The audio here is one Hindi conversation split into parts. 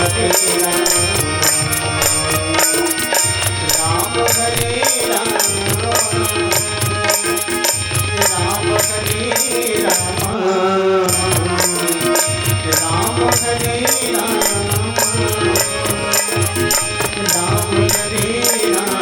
हरे राम हरे राम राम हरे राम राम हरे राम राम हरे राम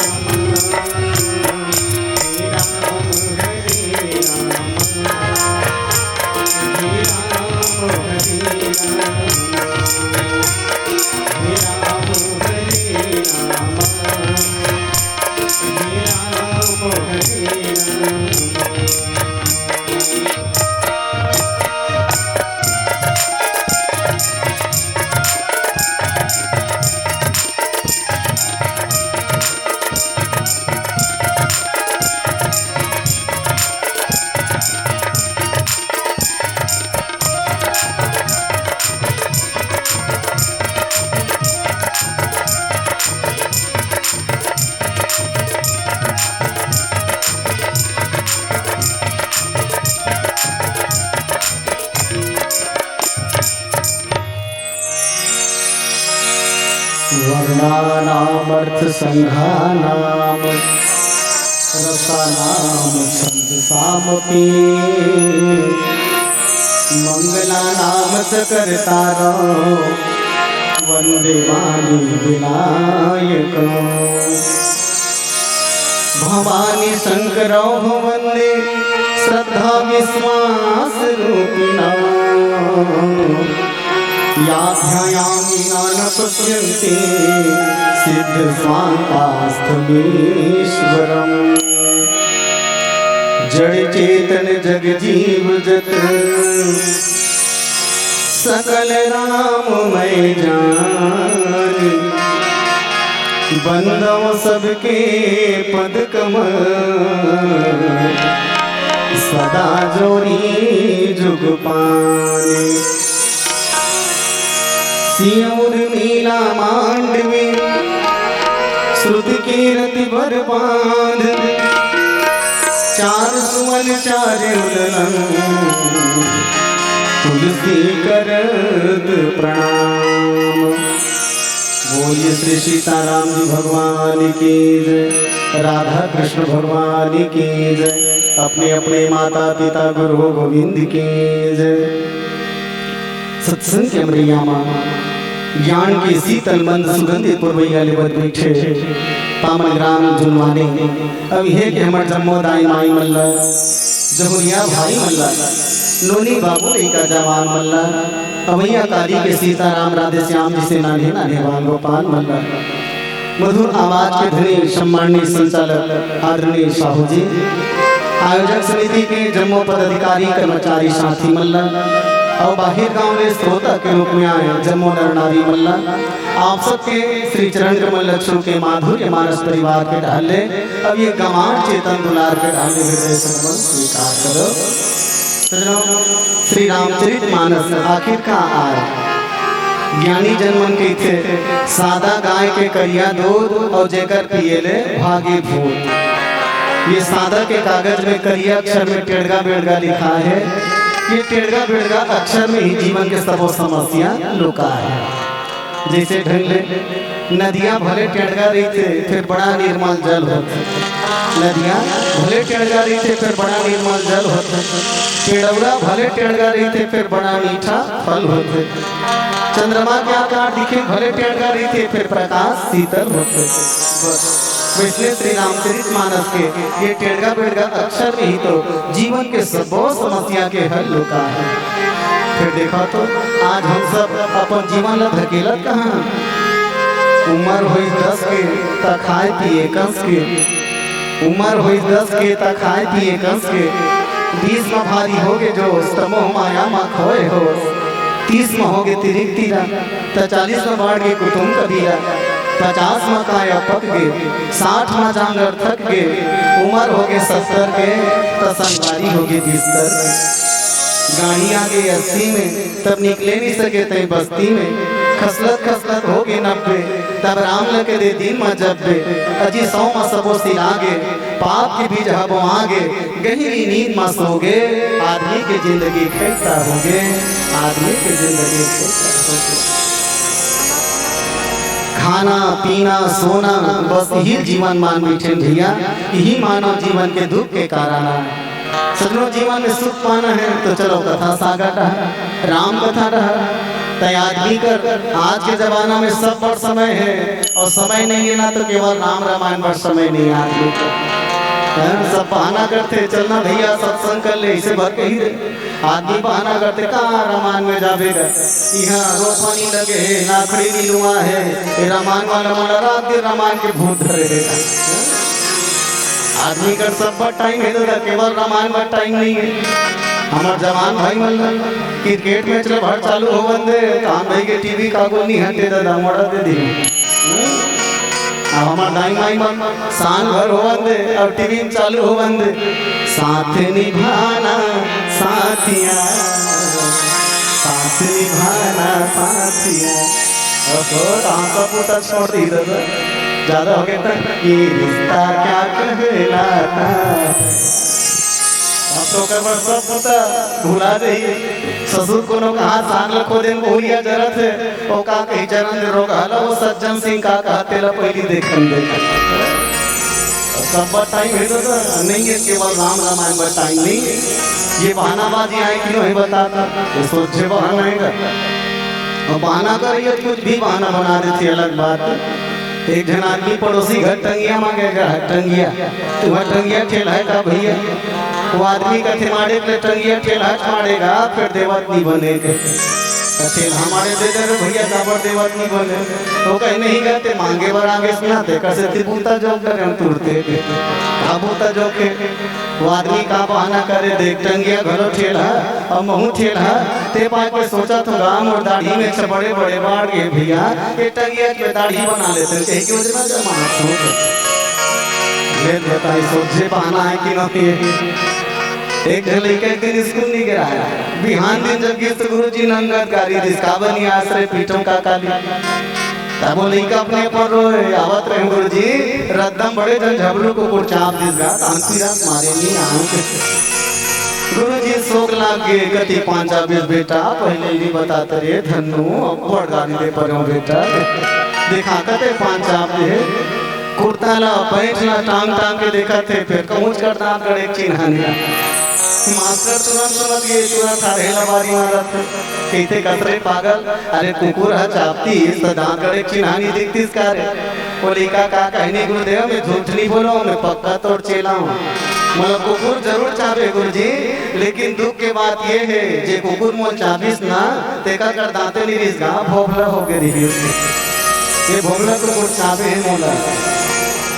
वर्णानामर्थ संघानाम रसानाम छंद सामपि मंगलानाम च कर्तारो वंदे वाणी विनायक भवानी शंकरो वंदे श्रद्धा विश्वास रूपिणा याध्यायामि न पश्यन्ति सिद्ध स्वान्तास्तमीश्वरम् जड़ चेतन जग जीव जत सकल राममय जान बंदों सबके पद कमल सदा जोरी जुग पाने सियोर मीला मांडवी श्रुत कीरति बरबाद चार सुमन चार उदलन तुलसी करत प्रणाम। बोलिए श्री सीताराम जी भगवान की जय, राधा कृष्ण भगवान की जय, अपने अपने माता पिता गुरु गोविंद की जय। सत्संग के अमरिया ज्ञान की शीतल मंद सुगंधित पुरवैया लेवत बैठे पामन ग्राम जुनवाने अब हे के हमर जम्मोदाई माई मल्ला जहुरिया भाई मल्ला नोनी बाबू का जवान मल्ला अवैया काली के सीताराम राधे श्याम जी से नाने नाने वाल गोपाल मल्ला मधुर आवाज के धनी सम्माननीय संचालक आदरणीय साहू जी आयोजक समिति के जम्मू पदाधिकारी कर्मचारी साथी मल्ला और बाहर गांव में श्रोता के रूप में आए जम्मू नर नारी मल्ला आप सबके श्री चरण कमल लक्ष्यों के माधुर्य मानस परिवार के ढाले अब ये गमार चेतन दुलार के ढाले हृदय से नमन स्वीकार करो। श्री रामचरित मानस आखिर का आय ज्ञानी जनमन के थे सादा गाय के करिया दूध और जेकर पिएले भागे भूत। ये सादा के कागज में करिया अक्षर में टेढ़गा बेड़गा लिखा है। ये टेढ़गा बेड़गा अक्षर में ही जीवन के सबो समस्या लुका है। जैसे ढंगले नदियां भले टेढ़गा रही थे फिर बड़ा निर्मल जल होता, नदियां भले टेढ़गा रही थे फिर बड़ा निर्मल जल होता, पेड़ौरा भले टेढ़गा रही थे फिर बड़ा मीठा फल होते, चंद्रमा के आकार दिखे भले टेढ़गा रही थे फिर प्रकाश शीतल होते। वैसे श्री रामचरित मानस के ये टेढ़गा बेड़गा अक्षर में ही तो जीवन के सबो समस्या के हल लुका है। फिर देखा तो आज हम सब अपन जीवन ला धकेलत कहाँ, उम्र हुई 10 के त खाए पिए कंस के, उम्र हुई 10 के त खाए पिए कंस के, 20 में भारी होगे जो तमोह माया मा खोए हो, 30 में होगे तिरिक तीरा त 40 में बाढ़ के कुटुम कबीरा, 50 में काया पक गए, 60 में जांगर थक गए, उम्र हो गए 70 के तो संगवारी हो गए बिस्तर। गाड़ी आ गई 80 में तब निकले नहीं सके थे बस्ती में, खसलत खसलत हो गए 90 तब राम लगे दे दिन में जब दे, अजी 100 में सबो सिलागे, पाप के बीज हबो आगे, गहरी नींद में सो गए, आदमी की जिंदगी खेलता हो गए, आदमी की जिंदगी खेलता हो गए। खाना पीना सोना बस यही जीवन मान बैठे भैया, यही मानव जीवन के दुख के कारण है। सजनों जीवन में सुख पाना है तो चलो कथा सागर रहा, राम कथा रहा तैयारी कर। आज के जमाना में सब पर समय है और समय नहीं है ना तो केवल राम रामायण पर समय नहीं है। आज लोग सब बहाना करते चलना भैया सत्संग कर ले, इसे भर के ही दे। आदमी बहाना करते कहाँ रामायण में जावेगा, यहाँ रोपनी लगे है नाखड़ी नीलुआ है, रामायण वाला माला रात दिन रामायण के भूत धरेगा। आदमी का सब पर टाइम है तो केवल रामायण पर टाइम नहीं है। हमार जवान भाई मन क्रिकेट मैच ले भर चालू हो बंदे काम भाई के टीवी का को नहीं हटे दादा मोड़ा दे दी। अब हमार दाई माई मन शान भर हो बंदे और टीवी चालू हो बंदे साथ निभाना साथिया, साथ निभाना साथिया। और तो आंखों पुता छोड़ दी दादा ज्यादा हो गया ये रिश्ता क्या कहलाता। अब तो कबर सब पुता भुला दे ससुर को नो कहा सांग लखो दिन बोलिया जरत है ओ का कही चरण दे रोग हला वो सज्जन सिंह का कहते ला पहली देखन दे। सब टाइम है तो नहीं है केवल राम रामायण पर टाइम नहीं। ये बहानाबाजी आए क्यों है बताता, ये सोचे बहाना है और बहाना करिए कुछ भी बहाना बना देती अलग बात। एक जन आदमी पड़ोसी घर टंगिया मांगेगा, टंगिया तुम्हारा टंगिया ठेला है का भैया, वो आदमी का मारे के टंगिया ठेला मारेगा फिर देवत नहीं बनेगा। ठेला हमारे दे दे भैया काबर देवत नहीं बने तो कहीं नहीं कहते मांगे बर आगे सुनाते कैसे तिबूता जो करे हम तुरते काबूता जो के। वो आदमी का बहाना करे देख टंगिया घरो ठेला और महू ठेला ते पा के सोचा तो गाम और दाढ़ी में से बड़े बड़े बाढ़ गए भैया ये टंगिया के दाढ़ी बना लेते कहीं की वजह से माना सोच ये बताई सोचे बहाना है कि नहीं। एक लड़का एक दिन स्कूल नहीं गिरा है बिहान दिन जब गिर तो गुरुजी नंगत गारी दिसकाबनी आश्रय पीठों का काली तब वो लड़का अपने पर रोए आवत रहे गुरुजी रद्दम बड़े जन झबलू को चाप दिसगा कांति रात मारे नहीं आंख। गुरुजी शोक लाग के गति 5-20 बेटा पहले ही बताते रे धन्नू बड़ गाड़ी दे पर बेटा देखा कते 5 दे कुर्ता ला पैंट ला टांग टांग के देखा थे फिर कमुच कर दांत गड़े चिन्हानिया। मास्टर तुरंत ये तुरंत हरेला बारी मारत कहते कसरे पागल अरे कुकुर है चापती तो दांत गड़े चिन्हानी दिखती इसका रे। वो लिखा का कहने गुरुदेव मैं झूठ नहीं बोला मैं पक्का तोड़ चेला हूँ। मतलब कुकुर जरूर चाहे गुरुजी लेकिन दुख के बात ये है जे कुकुर मोल चाबीस ना तेका कर दांते नहीं रिसगा भोगला हो गई ये भोगला कुकुर चाबे है मोला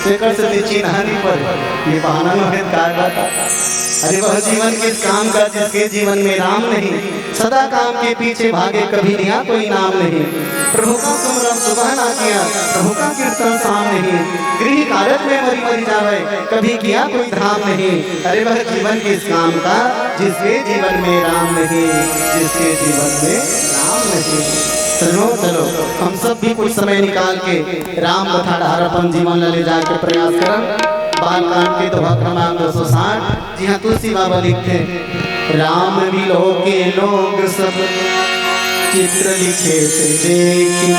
तेकर से चिन्हानी पर ये बहाना में है का। अरे वह जीवन किस काम का जिसके जीवन में राम नहीं, सदा काम के पीछे भागे कभी लिया कोई नाम नहीं। प्रभु का सुमरन सुबह ना किया प्रभु का कीर्तन शाम नहीं, गृह कार्य में मरी मरी जावे कभी किया कोई धाम नहीं। अरे वह जीवन किस काम का जिसके जीवन में राम नहीं, जिसके जीवन में राम नहीं। चलो चलो हम सब भी कुछ समय निकाल के राम कथा धार अपन जीवन ले जाके प्रयास करें। बालकांड के दोहा क्रमांक 260 जी हाँ तुलसी बाबा लिखते राम मिलो के लोग सब चित्र लिखे से देखी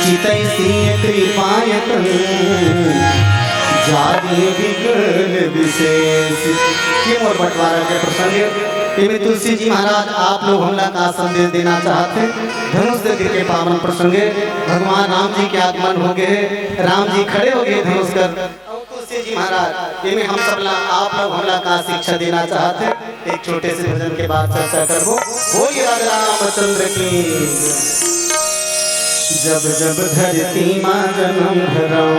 चितई सिंह कृपायतन जागे विकल विशेष। ये मोर बंटवारा के प्रसंग में तुलसी जी महाराज आप लोग हमला का संदेश देना चाहते। धनुष दे के पावन प्रसंगे भगवान राम जी के आगमन हो गए, राम जी खड़े हो गए धनुष कर। तुलसी जी महाराज ये में हम सब आप लोग हमला का शिक्षा देना चाहते। एक छोटे से भजन के बाद चर्चा करबो। बोलिए राजा रामचंद्र की। जब जब धरती माँ जन्म धराओ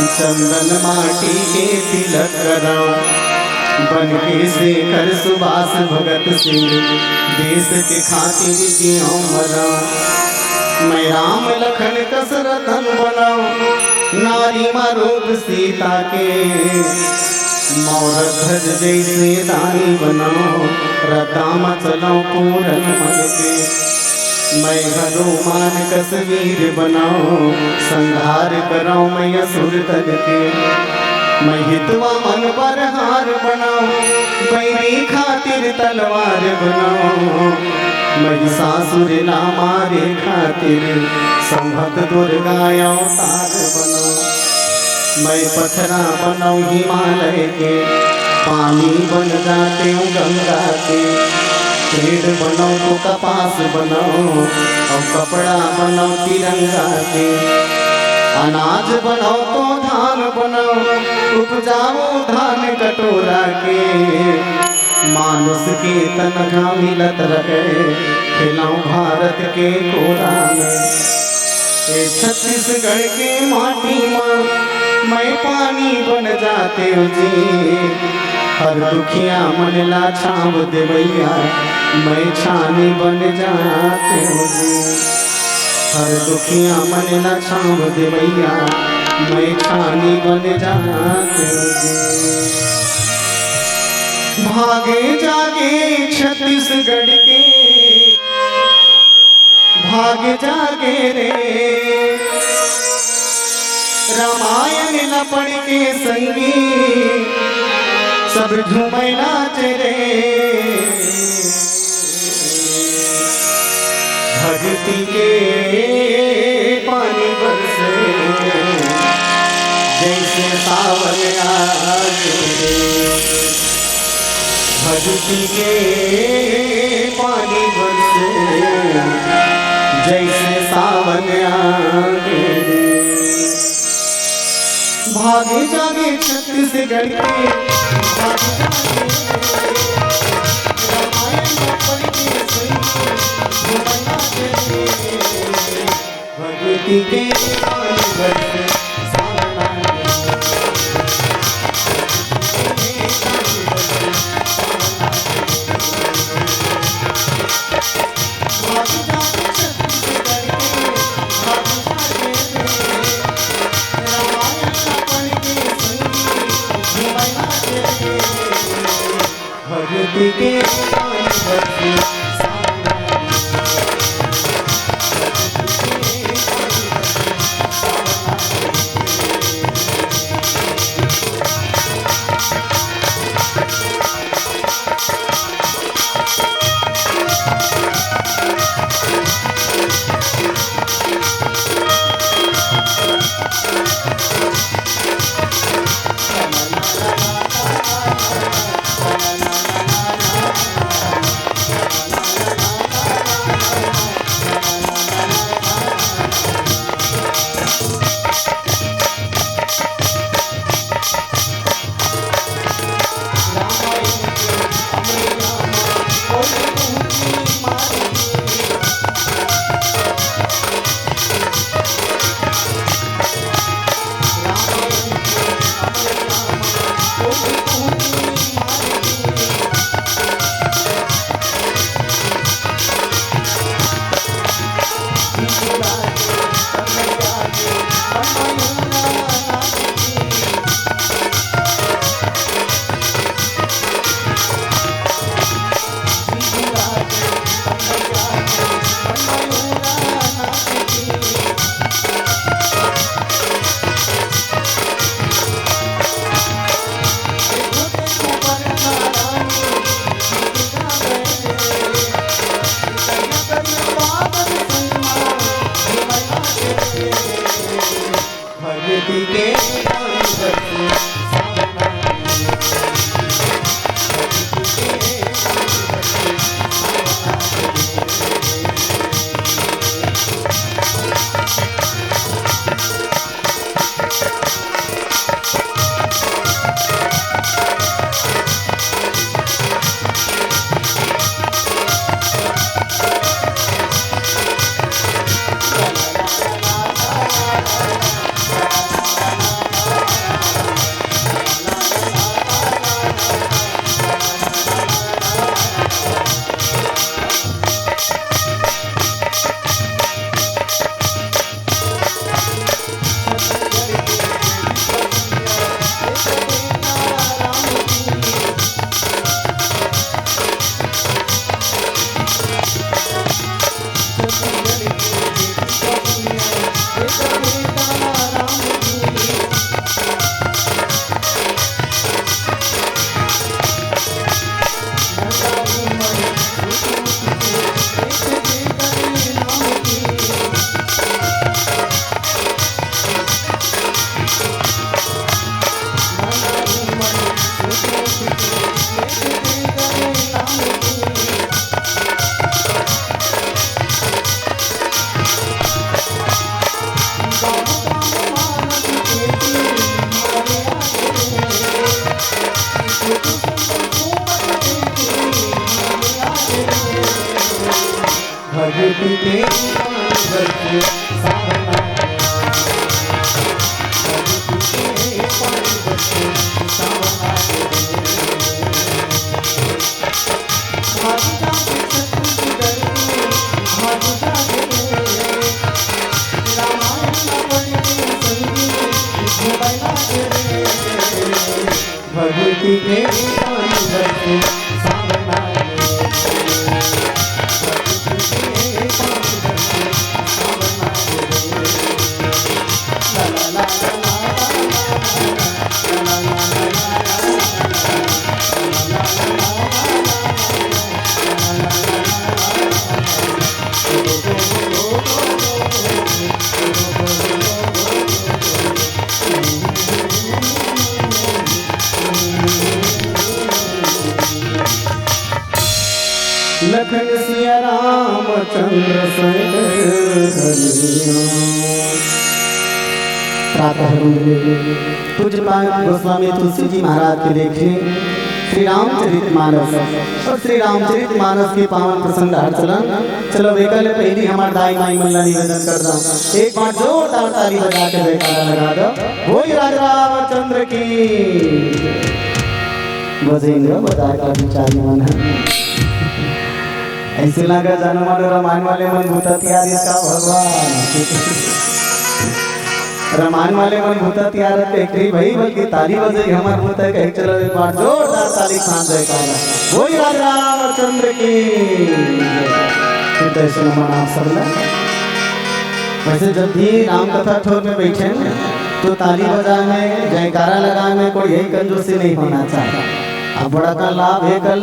चंदन माटी के तिलक कराओ बन के शेखर सुभाष भगत सिंह देश के खातिर जियो मराओ। मैं राम लखन कसरथन बनाऊं नारी मारूप सीता के मोर ध्वज जैसे दानी बनाओ रदाम चलाओ पूरन मन के। मैं हनुमान कश्मीर बनाओ संहार कराओ मैं असुर तज के। मैं हितवा मन पर हार बनाऊं, बैरी खातिर तलवार बनाऊं, मैं सासुर ना मारे खातिर संभत दुर्गा अवतार बनाऊं, मैं पथरा बनाऊं हिमालय के, पानी बन जाते हूँ गंगा के, पेड़ बनाऊं तो कपास बनाऊं और कपड़ा बनाऊं तिरंगा के, अनाज बनाओ तो धान बनाओ, उपजाओ धान कटोरा के, मानुष के तनखा मिलत रहे, खिलाऊं भारत के कोरा में। छत्तीसगढ़ के माटी में मैं पानी बन जाते हो जी, हर दुखिया मन ला छाव देवैया, मैं छानी बन जाते हो जी, हर दुखिया मन न छाव देवैया, मैं छानी बन जाते हो जी। भागे जागे छत्तीसगढ़ के, भागे जागे रे, रामायण न पढ़ के संगी, सब झूमे नाच रे, भक्ति के पानी बरसे जैसे सावन आगे, भक्ति के पानी बरसे जैसे सावन आगे, भागे जागे छत्तीसगढ़ के, भागे जागे रामायण पढ़ के भक्ति के पानी बरसे सावन आगे, भागे जागे छत्तीसगढ़ के, भागे जागे रामायण पढ़ के संगी भक्ति के पानी बरसे भगवती के भगवती के लखन सिया रामचंद्र प्रातः पूज्य गोस्वामी तुलसी जी महाराज के लेखे श्री रामचरितमानस और श्री रामचरितमानस के पावन प्रसंग चलन। चलो वेकल पहली हमारे दाई माई मल्ला निवेदन कर रहा हूँ, एक बार जोरदार ताली बजा के जयकारा लगा दो। वही राजा रामचंद्र की बजेंगे बजा का विचार मन है। ऐसे लगा जाना मानो रामायण वाले मन भूता तैयार इसका भगवान रामायण वाले मन भूता तैयार है भाई बल्कि ताली बजे हमारे भूता कहे चलो एक बार जोरदार ताली सांस जयकारा वही राजा रामचंद्र की दर्शन मना सबला। वैसे जब भी राम कथा ठोर में बैठे तो ताली बजाने जयकारा लगाने कोई यही कंजूसी नहीं होना चाहिए। अब बड़ा का लाभ है कल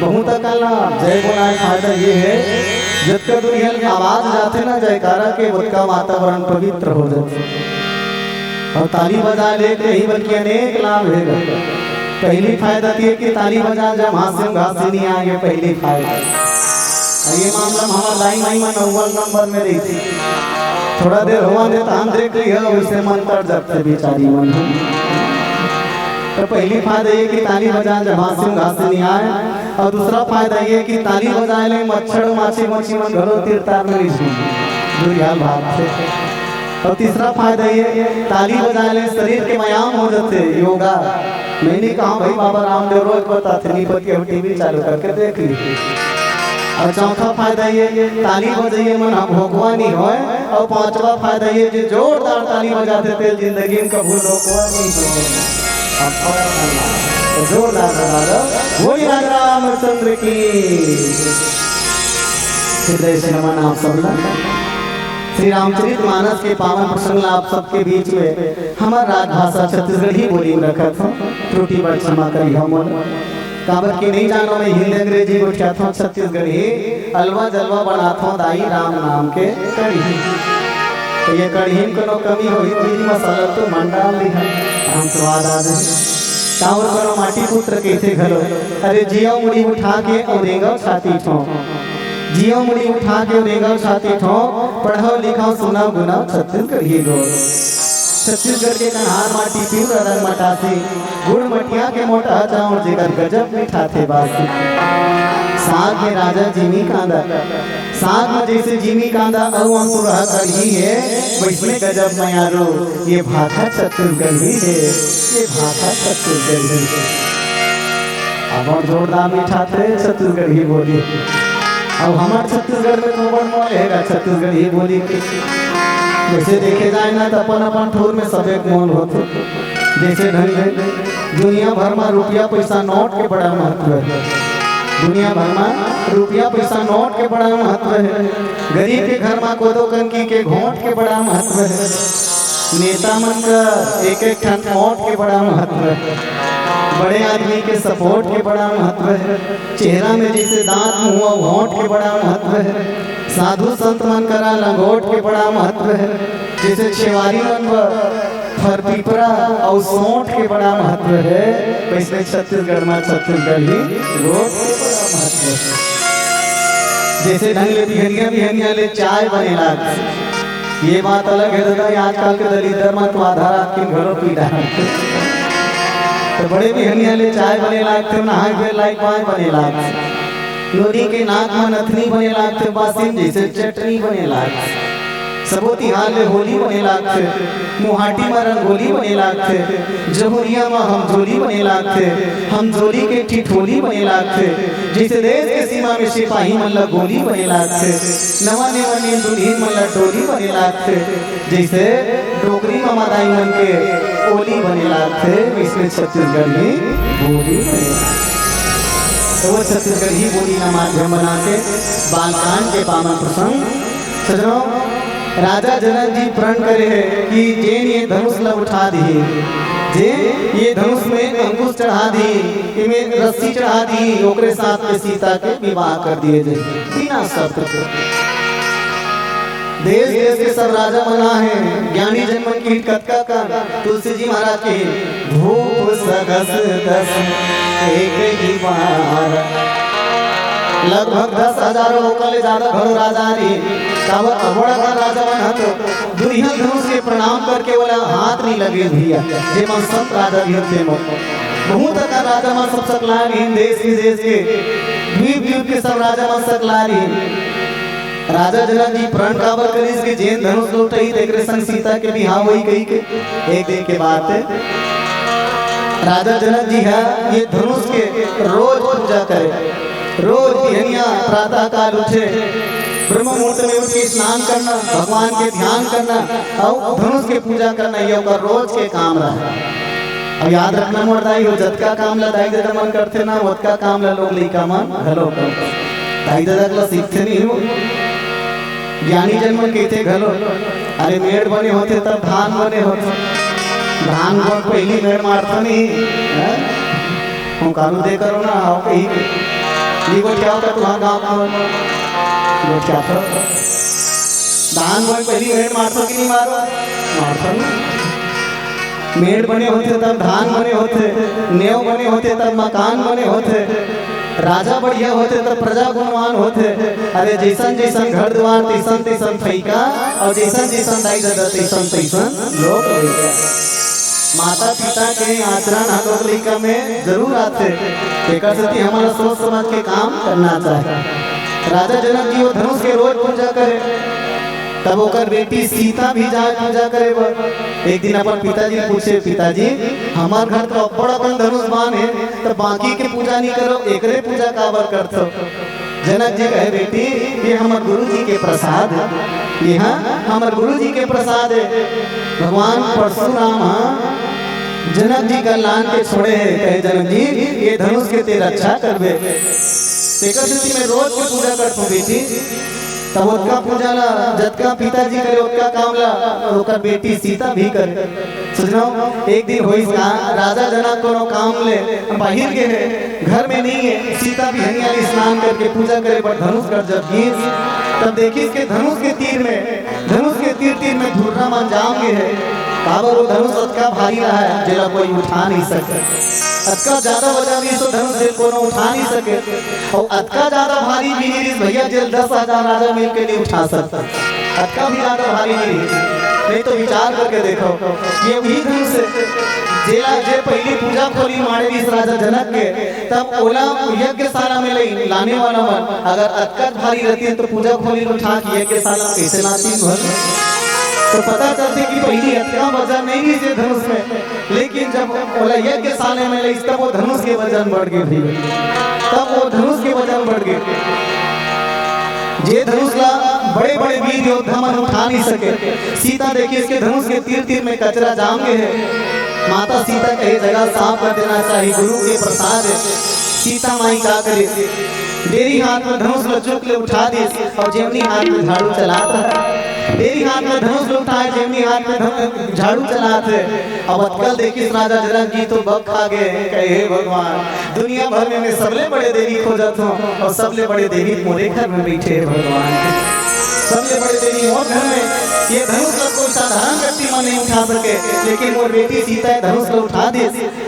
बहुत का लाभ जय बोलाए फायदा ये है जब का दुनिया में आवाज जाते ना जयकारा के उसका वातावरण पवित्र हो जाते और ताली बजा ले यही बल्कि अनेक लाभ है। पहली फायदा ये कि ताली बजा जब हास्य घासी नहीं आगे पहली फायदा ये मामला हमारा लाइन आई में अव्वल नंबर में रही थी। थोड़ा देर हुआ दे तो हम देख लिया वैसे मन कर जाते बेचारी मन। तो पहली फायदा ये कि ताली बजा जब हास्य घासी नहीं आए और दूसरा फायदा ये कि ताली बजाने मच्छर माछी मच्छी मन घरों तीरतार में दुनिया भाग से। और तीसरा फायदा ये ताली बजाने शरीर के व्यायाम हो जाते योगा। मैंने कहा भाई बाबा रामदेव रोज बताते नहीं पति टीवी चालू करके देख ली। और चौथा फायदा ये ताली बजाइए मन भोगवानी हो। और पांचवा फायदा ये जो जोरदार ताली बजाते थे जिंदगी में कबूल रोकवा नहीं जोरदार वही राजा रामचंद्र की हृदय से नमन आप सब। श्री रामचरितमानस के पावन प्रसंग आप सबके बीच में हमारा राजभाषा छत्तीसगढ़ी बोली में रखा था। त्रुटि बड़ क्षमा करी हम काबर की नहीं जानो मैं हिंदी अंग्रेजी उठा था छत्तीसगढ़ी अलवा जलवा बनाता दाई राम नाम के कड़ी। तो ये कड़ी को कमी होई तो मसाला तो मंडाल लिखा हम स्वाद आ जाए कावर करो माटी पुत्र कैसे घरो। अरे जियो मुड़ी उठा के और देगा छाती ठो जियो मुड़ी उठा के और देगा छाती ठो पढ़ो लिखो सुना गुना छत्तीसगढ़ ही गो। छत्तीसगढ़ के कन्हार माटी पीर रंग मटासी गुड़ मटिया के मोटा चाउर जिगर गजब मीठा थे बासी। साग में राजा जिमी कांदा साग में जैसे जिमी कांदा अंसुर कढ़ी है वैसने गजब मयारो ये भाषा छत्तीसगढ़ी है ये भाषा छत्तीसगढ़ी है। अब और जोरदार मीठा थे छत्तीसगढ़ी बोली। अब हमारे छत्तीसगढ़ में तो बड़ मोल है छत्तीसगढ़ी बोली के। जैसे देखे जाए ना तो अपन अपन ठोर में सब एक मोल होते जैसे ढंग दुनिया भर में रुपया पैसा नोट के बड़ा महत्व है। दुनिया भर में रुपया पैसा नोट के बड़ा महत्व है। गरीब के घर में कोदो कनकी के घोट के बड़ा महत्व है। नेता मन का एक एक ठन नोट के बड़ा महत्व है। बड़े आदमी के सपोर्ट के बड़ा महत्व है। चेहरा में जैसे दांत मुंह होंठ के बड़ा महत्व है। साधु संत मन करा लंगोट के बड़ा महत्व है। जैसे छेवारी मन फर पिपरा और सोंठ के बड़ा महत्व है वैसे छत्तीसगढ़ में छत्तीसगढ़ी रोट के बड़ा महत्व है। जैसे ढंग ले बिहनिया ले चाय बनेला ये बात अलग है दादा आजकल के दलिदर में तो आधा रात के घरों पीड़ा तो बड़े बिहनिया ले चाय बनेला नहाए हुए लाइक पाए बनेला नोनी के नाक में नथनी बने लागते, बासिन जैसे चटनी बने लागते, सबोती हाल में होली बने लागते, मुहाटी में रंगोली बने लागते, जमुरिया में हम जोली बने लागते, हम जोली के ठिठोली बने लागते, जैसे देश के सीमा में सिपाही मल्ला गोली बने लागते, नवा नेवा नींद दुल्हीन मल्ला टोली बने लागते, जैसे डोगरी में मादाई मन के ओली बने लागते, इसमें छत्तीसगढ़ी बोली बने लागते। तो वो छत्तीसगढ़ी बोली का माध्यम बना के बालकांड के पावन प्रसंग सजनों राजा जनक जी प्रण करे है कि जेन ये धनुष ल उठा दी, जे ये धनुष में अंकुश चढ़ा दी, इमें रस्सी चढ़ा दी, ओकरे साथ में सीता के विवाह कर दिए जाए बिना शर्त के। देश देश के सब राजा बना है, ज्ञानी जनमन की कथका का तुलसी जी महाराज के धूप सदस दस एक ही बार लगभग 10,000 होकर ज्यादा घड़ो राजा रे काबर बड़ा बड़ा राजा बन हतो दुनिया धनुष के प्रणाम करके वाला हाथ नहीं लगे भैया जे मन सब राजा भी होते मो बहुत का राजा मन सब सकलारी देश विदेश के द्वीप द्वीप के सब राजा मन सकलारी। राजा जनक जी प्रण काबर करिस के जेन धनुष लौटई देखरे संग सीता के बिहाव होई कही के एक दिन के बात है। राजा जनक जी है ये धनुष के रोज पूजा करे, रोज बिहनिया प्रातः काल उठे, ब्रह्म मुहूर्त में उठ के स्नान करना, भगवान के ध्यान करना और धनुष के पूजा करना, ये ओकर रोज के काम रहा। अब याद रखना मोर दाई हो जतका काम ला दाई दादा मन करते ना ओतका काम ला लोग लइका मन घलो कर दाई दादा ला सीखते नहीं हो। ज्ञानी जन मन कहते घलो अरे मेड़ बने होते तब धान बने होते, धान को पहली मेड़ मारता नहीं हम कानू दे करो ना आओ कहीं ये वो क्या होता तुम्हारा गाँव में वो क्या था धान को पहली मेड़ मारता कि नहीं मारो मारता ना। मेड़ बने होते तब धान बने होते, नेव बने होते तब मकान बने होते, राजा बढ़िया होते तब प्रजा गुणवान होते। अरे जैसन जैसन घर द्वार तैसन तैसन फैका और जैसन जैसन दाई दादा तैसन तैसन लोग लइका। माता पिता के आचरण हम लोग लइका में जरूर आते, एकर से हमारा सोच समझ के काम करना चाहिए। राजा जनक जी वो धनुष के रोज पूजा करे, तब ओकर बेटी सीता भी जाए पूजा करे। एक दिन अपन पिताजी पूछे पिताजी हमार घर तो बड़ा बड़ा धनुष बान है तो बाकी के पूजा नहीं करो एकरे पूजा काबर करते। जनक जी कहे बेटी ये हमारे गुरु जी के प्रसाद है, ये हाँ हमारे गुरु जी के प्रसाद है। भगवान परशुराम जनक जी का लान के छोड़े है, कहे जनक जी ये धनुष के तेरा अच्छा करबे में रोज की पूजा करता हूँ बेटी। तब उसका पूजा ला जतका पिताजी करे उसका काम ला ओकर बेटी सीता भी करे। सुनो एक दिन होइस का राजा जनक कोनो काम ले बाहर के है घर में नहीं है, सीता भी हनिया स्नान करके पूजा करे पर धनुष कर जब गिर तब देखी इसके धनुष के तीर में धुर्रा मन जाम गए है। काबर वो धनुष अतका भारी रहा है जेला कोई उठा नहीं सके, अतका ज्यादा वजन भी तो धनुष से कोनो उठा नहीं सके और अतका ज्यादा भारी भी नहीं भैया जेल 10,000 राजा मिल के नहीं उठा सकता, अतका भी ज्यादा भारी नहीं तो विचार करके देखो ये वही धनुष जेला जे पहली पूजा खोली मारे इस राजा जनक के तब ओला यज्ञशाला में लाने वाला मन अगर अतका भारी रहती है तो पूजा खोली उठा के यज्ञशाला कैसे लाती भर तो पता चलती कि पहली अतका वजन नहीं है जे धनुष में, लेकिन जब ओला यज्ञशाला में ले तब वो धनुष के वजन बढ़ गए, तब वो धनुष के वजन बढ़ गए। जे धनुष ला बड़े बड़े वीर योद्धा मन उठा नहीं सके। सीता देखिए इसके धनुष के तीर तीर में कचरा जाम गए है। माता सीता कहे जगह साफ कर देना चाहिए, गुरु के प्रसाद है। सीता माई का करे देरी हाथ में धनुष लचुक ले उठा दी और जेमनी हाथ में झाड़ू चलाता है, देरी हाथ में धनुष उठाए जेमनी हाथ में झाड़ू चलाते। अब अतकल देखिए राजा जनक जी तो बग खा गए, कहे भगवान दुनिया भर में सबले बड़े देवी खोजत हूँ और सबले बड़े देवी मोरे घर में बैठे भगवान, सबले बड़े देवी और घर में। ये धनुष को कोई साधारण व्यक्ति मन नहीं उठा सके, लेकिन मोर बेटी सीता धनुष को उठा दी।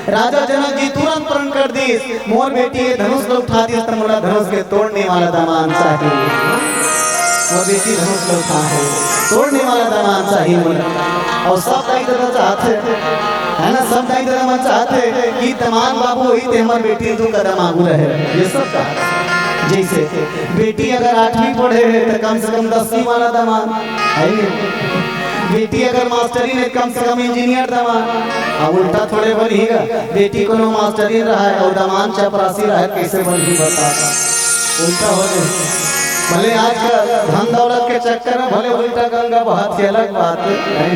राजा जनक जी तुरंत प्रण कर दी मोर बेटी ये धनुष को उठा दी तो मोला धनुष के तोड़ने वाला दामान चाहिए, मोर बेटी धनुष को उठा है तोड़ने वाला दामान चाहिए मोला। और सब दाई दादा चाहते है ना, सब दाई दादा मन चाहते कि तमान बाबू हुई थे हमारी बेटी दो कदम आगू रहे, ये सब कहा जैसे बेटी अगर 8वीं पढ़े है तो कम से कम 10वीं वाला दामाद है नहीं। बेटी अगर मास्टरी ने कम से कम इंजीनियर दामाद। अब उल्टा थोड़े बनेगा, बेटी को मास्टरी रहा है और दामाद चपरासी रहा है, कैसे बनी बता। उल्टा हो जाए भले आज का धन दौलत के चक्कर में भले उल्टा गंगा बहुत ही अलग बात है।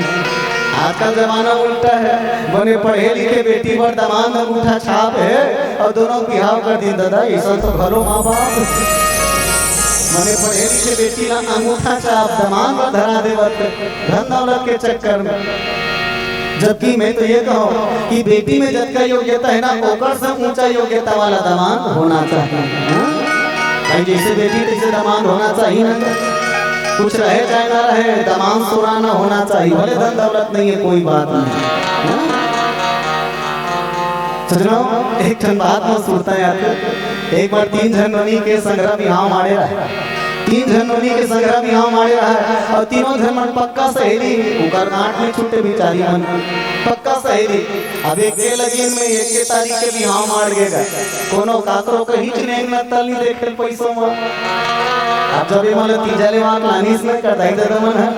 आज का जमाना उल्टा है, बने पढ़े लिखे बेटी पर दामाद अंगूठा छाप है और दोनों बिहाव कर दी। दादा ऐसा तो घरों माँ बाप बने पढ़े लिखे बेटी ना अंगूठा छाप दामाद पर धरा देवत धन दौलत के चक्कर में। जबकि मैं तो ये कहूँ कि बेटी में जब का योग्यता है ना, ओकर से ऊंचा योग्यता वाला दामाद होना चाहिए। जैसे बेटी तैसे दामाद होना चाहिए ना, कुछ रहे चाहे ना रहे दामाद सुराना होना चाहिए, भले धन दौलत नहीं है कोई बात नहीं। सजनों एक ठन बात में सुनता है, एक बार 3 जनवरी के संग्रह बिहाव मारे रहा, 3 जनवरी के संग्रह बिहाव मारे रहा और तीनों जन मन पक्का सहेली उकर गांठ में छूटे बेचारी मन पक्का सहेली। अब एक के लगी में 1 तारीख के बिहाव मार गेगा, कोनो काकरो के हिच नहीं न तल नहीं देखे पैसों में। अब जब ये मतलब तीजा ले वहाँ लानीस में कर दाई दादा मन है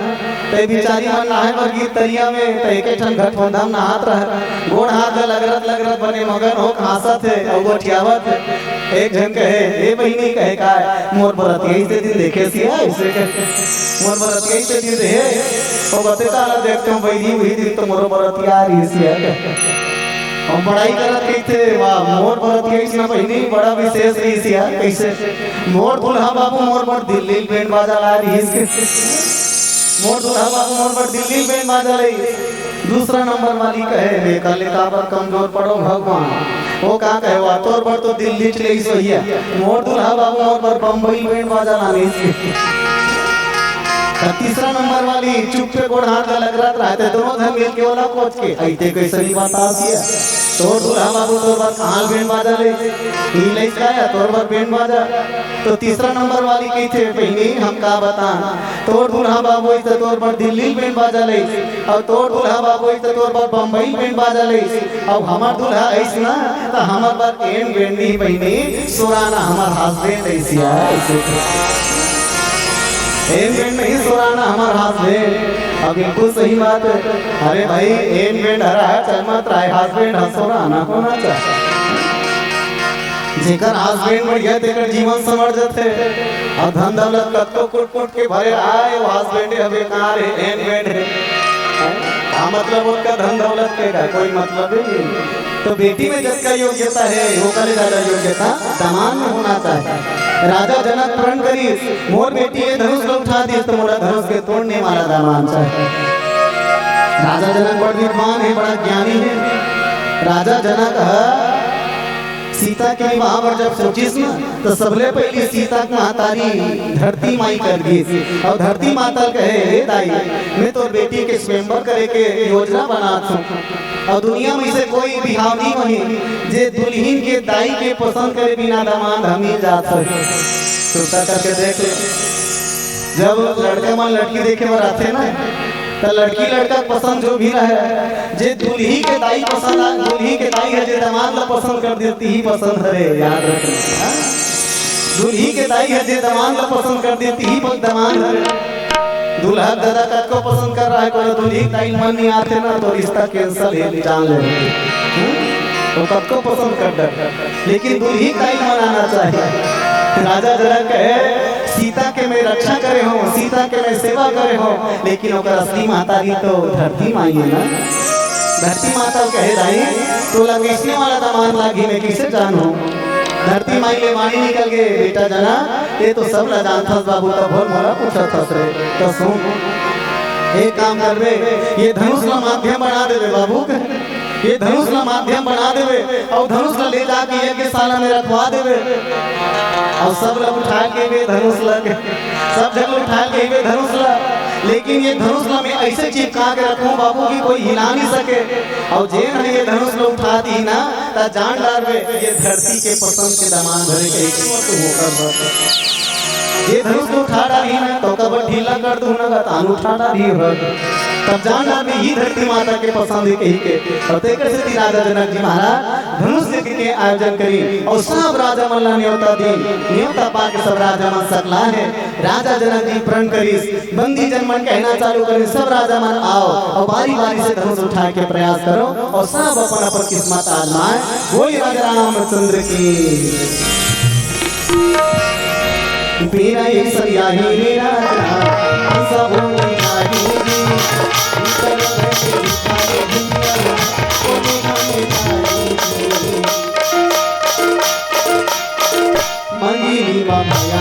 ते बेचारी मन नहाए वर्गी तरिया में ते एक ठन घट होंदम नहात रहा, गोड़ हाथ लगरत बने मगन हो हंसत है और गोठियावत। एक जन कहे ए बहिनी कहे का मोर बरत यही से दिन देखे सिया ऐसे कहे मोर बरत यही से दिन रहे और बते ताला देखते हूँ बहिनी वही दिन तो मोर बरत यार ही सिया और बड़ाई करत कहते वाह मोर बरत यही ना बहिनी बड़ा विशेष रही सिया कैसे मोर दुल्हा बाबू मोर बड़ दिल्ली बैंड बाजा ला रही इसके मोर दुल्हा बाबू मोर बड़ दिल्ली बैंड बाजा लाई। दूसरा नंबर वाली कहे वे कल काबर कमजोर पड़ो भगवान वो का कहे वा तोर पर तो दिल्ली चले ही सही है, मोर दुल्हा बाबू मोर पर बम्बई बैंड बाजा लाने इसके। तीसरा नंबर वाली चुप पे गोड़ हाथ लग रहा है, दोनों धन मिल के वाला कोच के ऐते कैसे बात आसिया तोर दुल्हा बाबू तोर बार कहाँ बैंड बाजा ले नीले का तोर बार बैंड बाजा। तो तीसरा नंबर वाली कही थे बहनी हम का बता तोर दुल्हा बाबू इसे तोर बार दिल्ली बैंड बाजा ले और तोर दुल्हा बाबू इसे तोर बार बम्बई बैंड बाजा ले और हमार दुल्हा ऐसे ना तो हमार बार एम बैंड नहीं बहनी सुराना हमार हस्बैंड ऐसिया ऐसे एम बैंड नहीं सुराना हमार हस्बैंड। अब बिल्कुल सही बात है, अरे भाई एम बैंड हरा है चलमत रहा है हस्बैंड हंसोराना होना चाहिए। जेकर हस्बैंड बढ़िया तेकर जीवन समझ जाते और धन दौलत कत्तो कुट के भरे आए वो हस्बैंड है बेकार है एम बैंड है क्या मतलब उसका धन दौलत का कोई मतलब ही नहीं। तो बेटी में जिसका योग्यता है वो करे ज्यादा योग्यता दामाद में होना चाहिए। राजा जनक प्रण करी मोर बेटी ये धनुष को उठा दी तो मोरा धनुष के तोड़ने वाला दामाद चाहिए। राजा जनक बड़ा विद्वान है बड़ा ज्ञानी है। राजा जनक सीता के विवाह पर जब सोचिस ना तो सबले पहले सीता की महतारी धरती माई कर दी और धरती माता कहे हे दाई मैं तो बेटी के स्वयंवर करे के योजना बनात हूँ और दुनिया में से कोई बिहाव नहीं वही जे दुल्हन के दाई के पसंद करे बिना दामाद हम ही जात है। सुरता करके देख ले जब लड़का मन लड़की देखे पर आते ना तो लड़की लड़का पसंद जो भी रहे जे दुल्ही के दाई पसंद दुल्ही के दाई है जे दामाद ला पसंद कर देती ही पसंद है। याद रखना दुल्ही के दाई है जे दामाद ला पसंद कर देती ही दामाद है। दूल्हा दादा का को पसंद कर रहा है कोई दुल्ही दाई मन नहीं आते ना तो रिश्ता कैंसिल है जान ले तो सबको पसंद कर दे लेकिन दुल्ही दाई मनाना चाहिए। राजा जनक है सीता के मैं रक्षा करे हो सीता के मैं सेवा करे हो लेकिन ओकर असली मातारी तो धरती माई है ना। धरती माता कहे दाई तो लगेसने वाला दामाद लागी मैं किसे जानू। धरती माई ले वाणी निकल गए बेटा जना ये तो सब ला जानथस बाबू तो भोर मोला पूछत हस रे तो सुन एक काम करबे ये धनुष ला माध्यम बना देवे बाबू ये धनुष ला माध्यम बना देवे और धनुष ला ले जाके यज्ञशाला में रखवा देवे और सब लोग उठा के वे धनुष लगे सब जगह उठा के वे धनुष ला लेकिन ये धनुष ला मैं ऐसे चिपका के रखूं बाबू की कोई हिला नहीं सके और जे ने ये धनुष ला उठा दी ना ता जान डालवे ये धरती के पसंद के दामाद भरे के तो होकर ये धनुष को उठा डाली ना तो कब ढीला कर दूं ना तान उठा डाली हो तब जाना भी ही धरती माता के पसंद कही के और तेकर से राजा जनक जी महाराज धनुष लेके के आयोजन करी और सब राजा मन ला न्योता दी न्योता पा के सब राजा मन सकला है राजा जनक जी प्रण करी बंदी जन मन कहना चालू करी सब राजा मन आओ और बारी बारी से धनुष उठा के प्रयास करो और सब अपन अपन किस्मत आजमाए वही राजा रामचंद्र की मेरा एक सरिया ही मेरा सब मंगिनी माया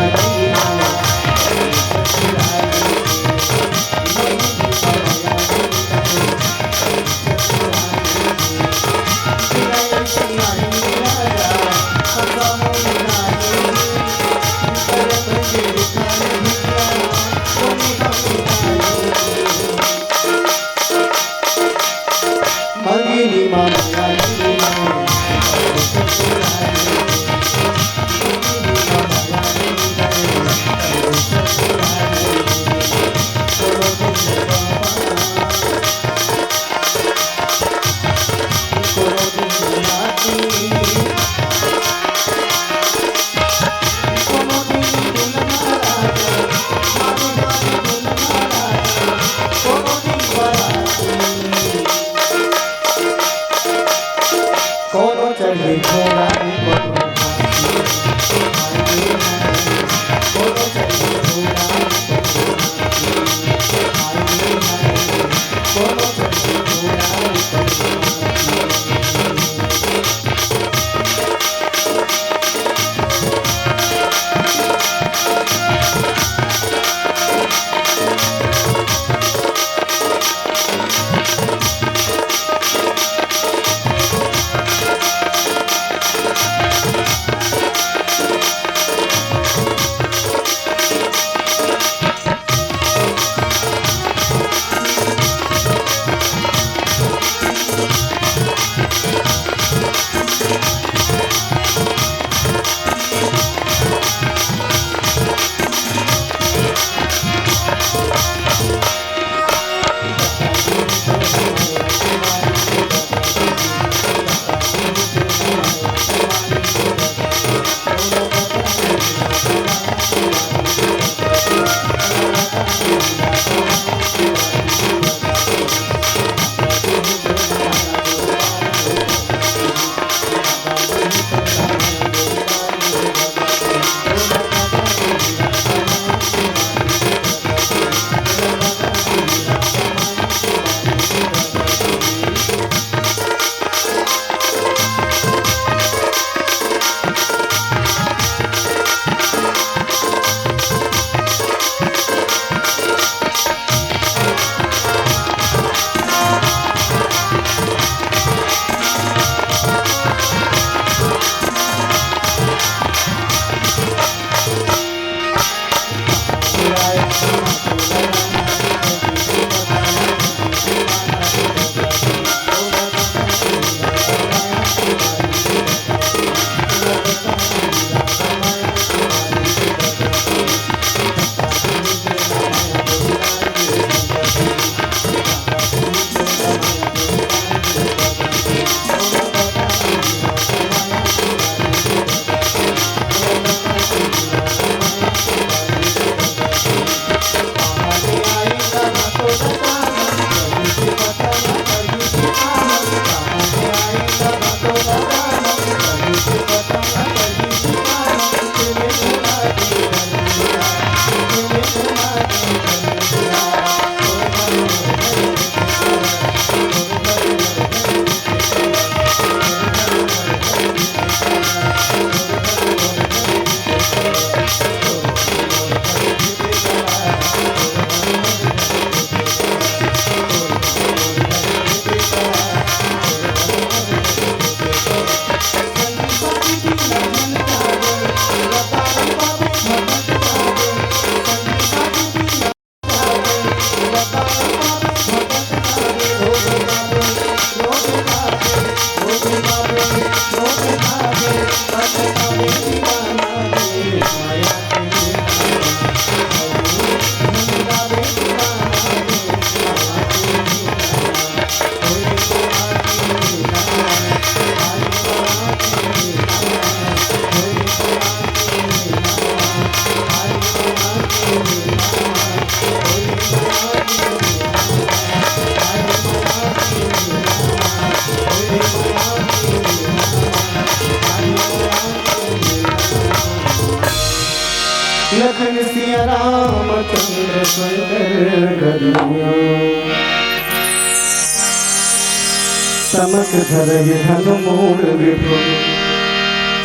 तमक धरहि धनु मूल विभु।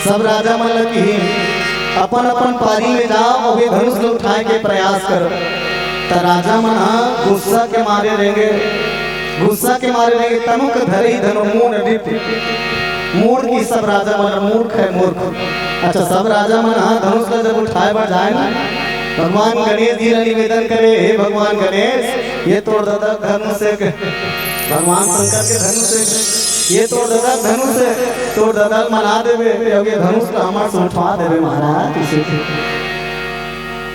सब राजा मन की अपन अपन पारी में जाओ और वे धनुष को उठाए के प्रयास करो। तो राजा मन गुस्सा के मारे रहेंगे, गुस्सा के मारे रहेंगे। तमक धरहि धनु मूल विभु। मूर्ख की सब राजा मन मूर्ख है, मूर्ख। अच्छा, सब राजा मन धनुष को जब उठाए बढ़ जाए ना, भगवान गणेश जी निवेदन करे, हे भगवान गणेश ये तोड़ दादा धनुष से, भगवान शंकर के धनुष से ये तोड़ दादा धनुष से तोड़ दादा मना देवे, ये धनुष का हमार से उठवा देवे महाराज।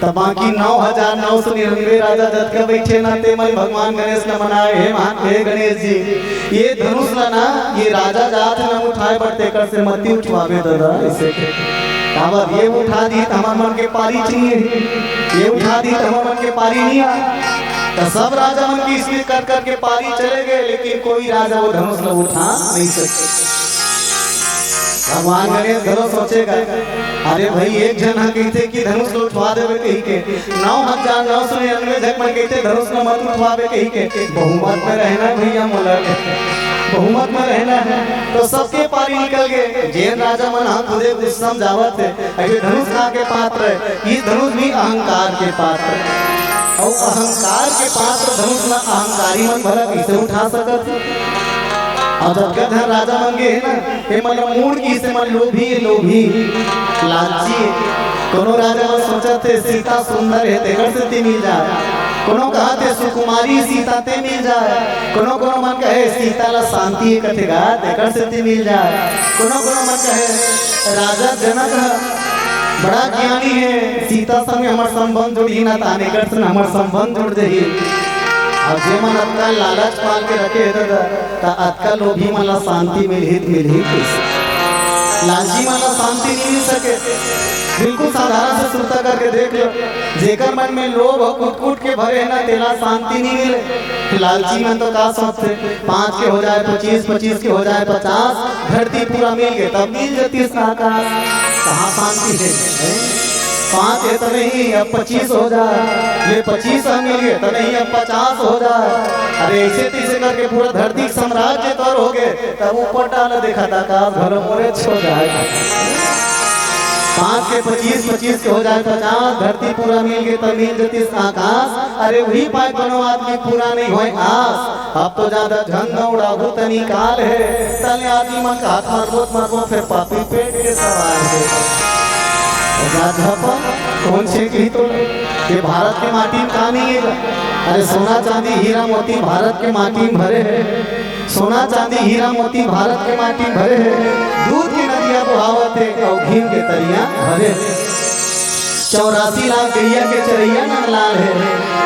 तब बाकी 9,999 राजा जत के बैठे ना ते मन भगवान गणेश ने मनाए, हे गणेश जी ये धनुष ना ये राजा जात न उठाए बढ़ते कर से मती उठवावे दादा। इसे अब ये उठा दी तो हमारे मन के पारी चाहिए, ये उठा दी तो हमारे मन के पारी नहीं आ। तो सब राजा मन की इसलिए कर करके पारी चले गए, लेकिन कोई राजा वो धनुष को उठा नहीं सके। भगवान गणेश घरों सोचेगा, अरे भाई एक जन कहते कि धनुष को उठवा देवे कही के, 9,999 जग मन कहते धनुष को मत उठवावे कही के। बहुमत में रहना भैया मुलक, बहुमत में रहना है। तो सबके पारी निकल गए। जैन राजा मन खुदे कुछ समझावत है, अरे धनुष कहाँ के पात्र है, ये धनुष भी अहंकार के पात्र है। और अहंकार के पात्र धनुष ना अहंकारी मन भला कैसे उठा सकत। और जब गधा राजा मन गए ना, ये मन मूड की से मन लोभी लोभी लालची। कोनो राजा मन सोचते सीता सुंदर है तेगर से ती मिल जाए, कोनो कहते सुकुमारी सीता ते मिल जाए, कोनो कोनो मन कहे सीता ला शांति कथेगा तेगर से ती मिल जाए, कोनो कोनो मन कहे राजा जनक बड़ा ज्ञानी है, सीता संग हमार संबंध जोड़ी ना ताने कर से हमार संबंध जोड़ दे। और जे मन अतका लालच पाल के रखे ता अतका लोभी मन ला शांति मिलही कैसे। लालची मन ला शांति नहीं मिल सके। बिल्कुल साधारण से सुरता करके देख लो, जेकर मन में लोभ कुट के भरे है ना तेला शांति नहीं मिले। लालची मन तो का सोचते 5 के हो जाए 25, 25 के हो जाए 50, धरती पूरा मिल गए तब मिल जाती है आकाश। कहाँ शांति है? 5 है तो नहीं अब 25 हो जाए, ये 25 मिल गए तो नहीं अब 50 हो जाए। अरे ऐसे तीसे करके पूरा धरती साम्राज्य तौर हो गए, तब ऊपर डाला देखा था आकाश घर मोरे छो जाएगा। 5 के 25, 25 के हो जाए 50, धरती पूरा मिल गए तो मिल जाती आकाश। अरे वही पाए कोनो आदमी पूरा नहीं होए आस। अब तो ज्यादा झंडा उड़ाबू तनी काल है, तले आदमी मन का हाथ मारबो फिर पापी पेट के सवाल है। कौन से की तो ये भारत के माटी में कहाँ नहीं है? अरे सोना चांदी हीरा मोती भारत के माटी में भरे है, सोना चांदी हीरा मोती भारत के माटी में भरे है। दूध की नदियां बहावत है और घी के तरिया भरे। 84 लाख गैया के चरैया नंदलाल है,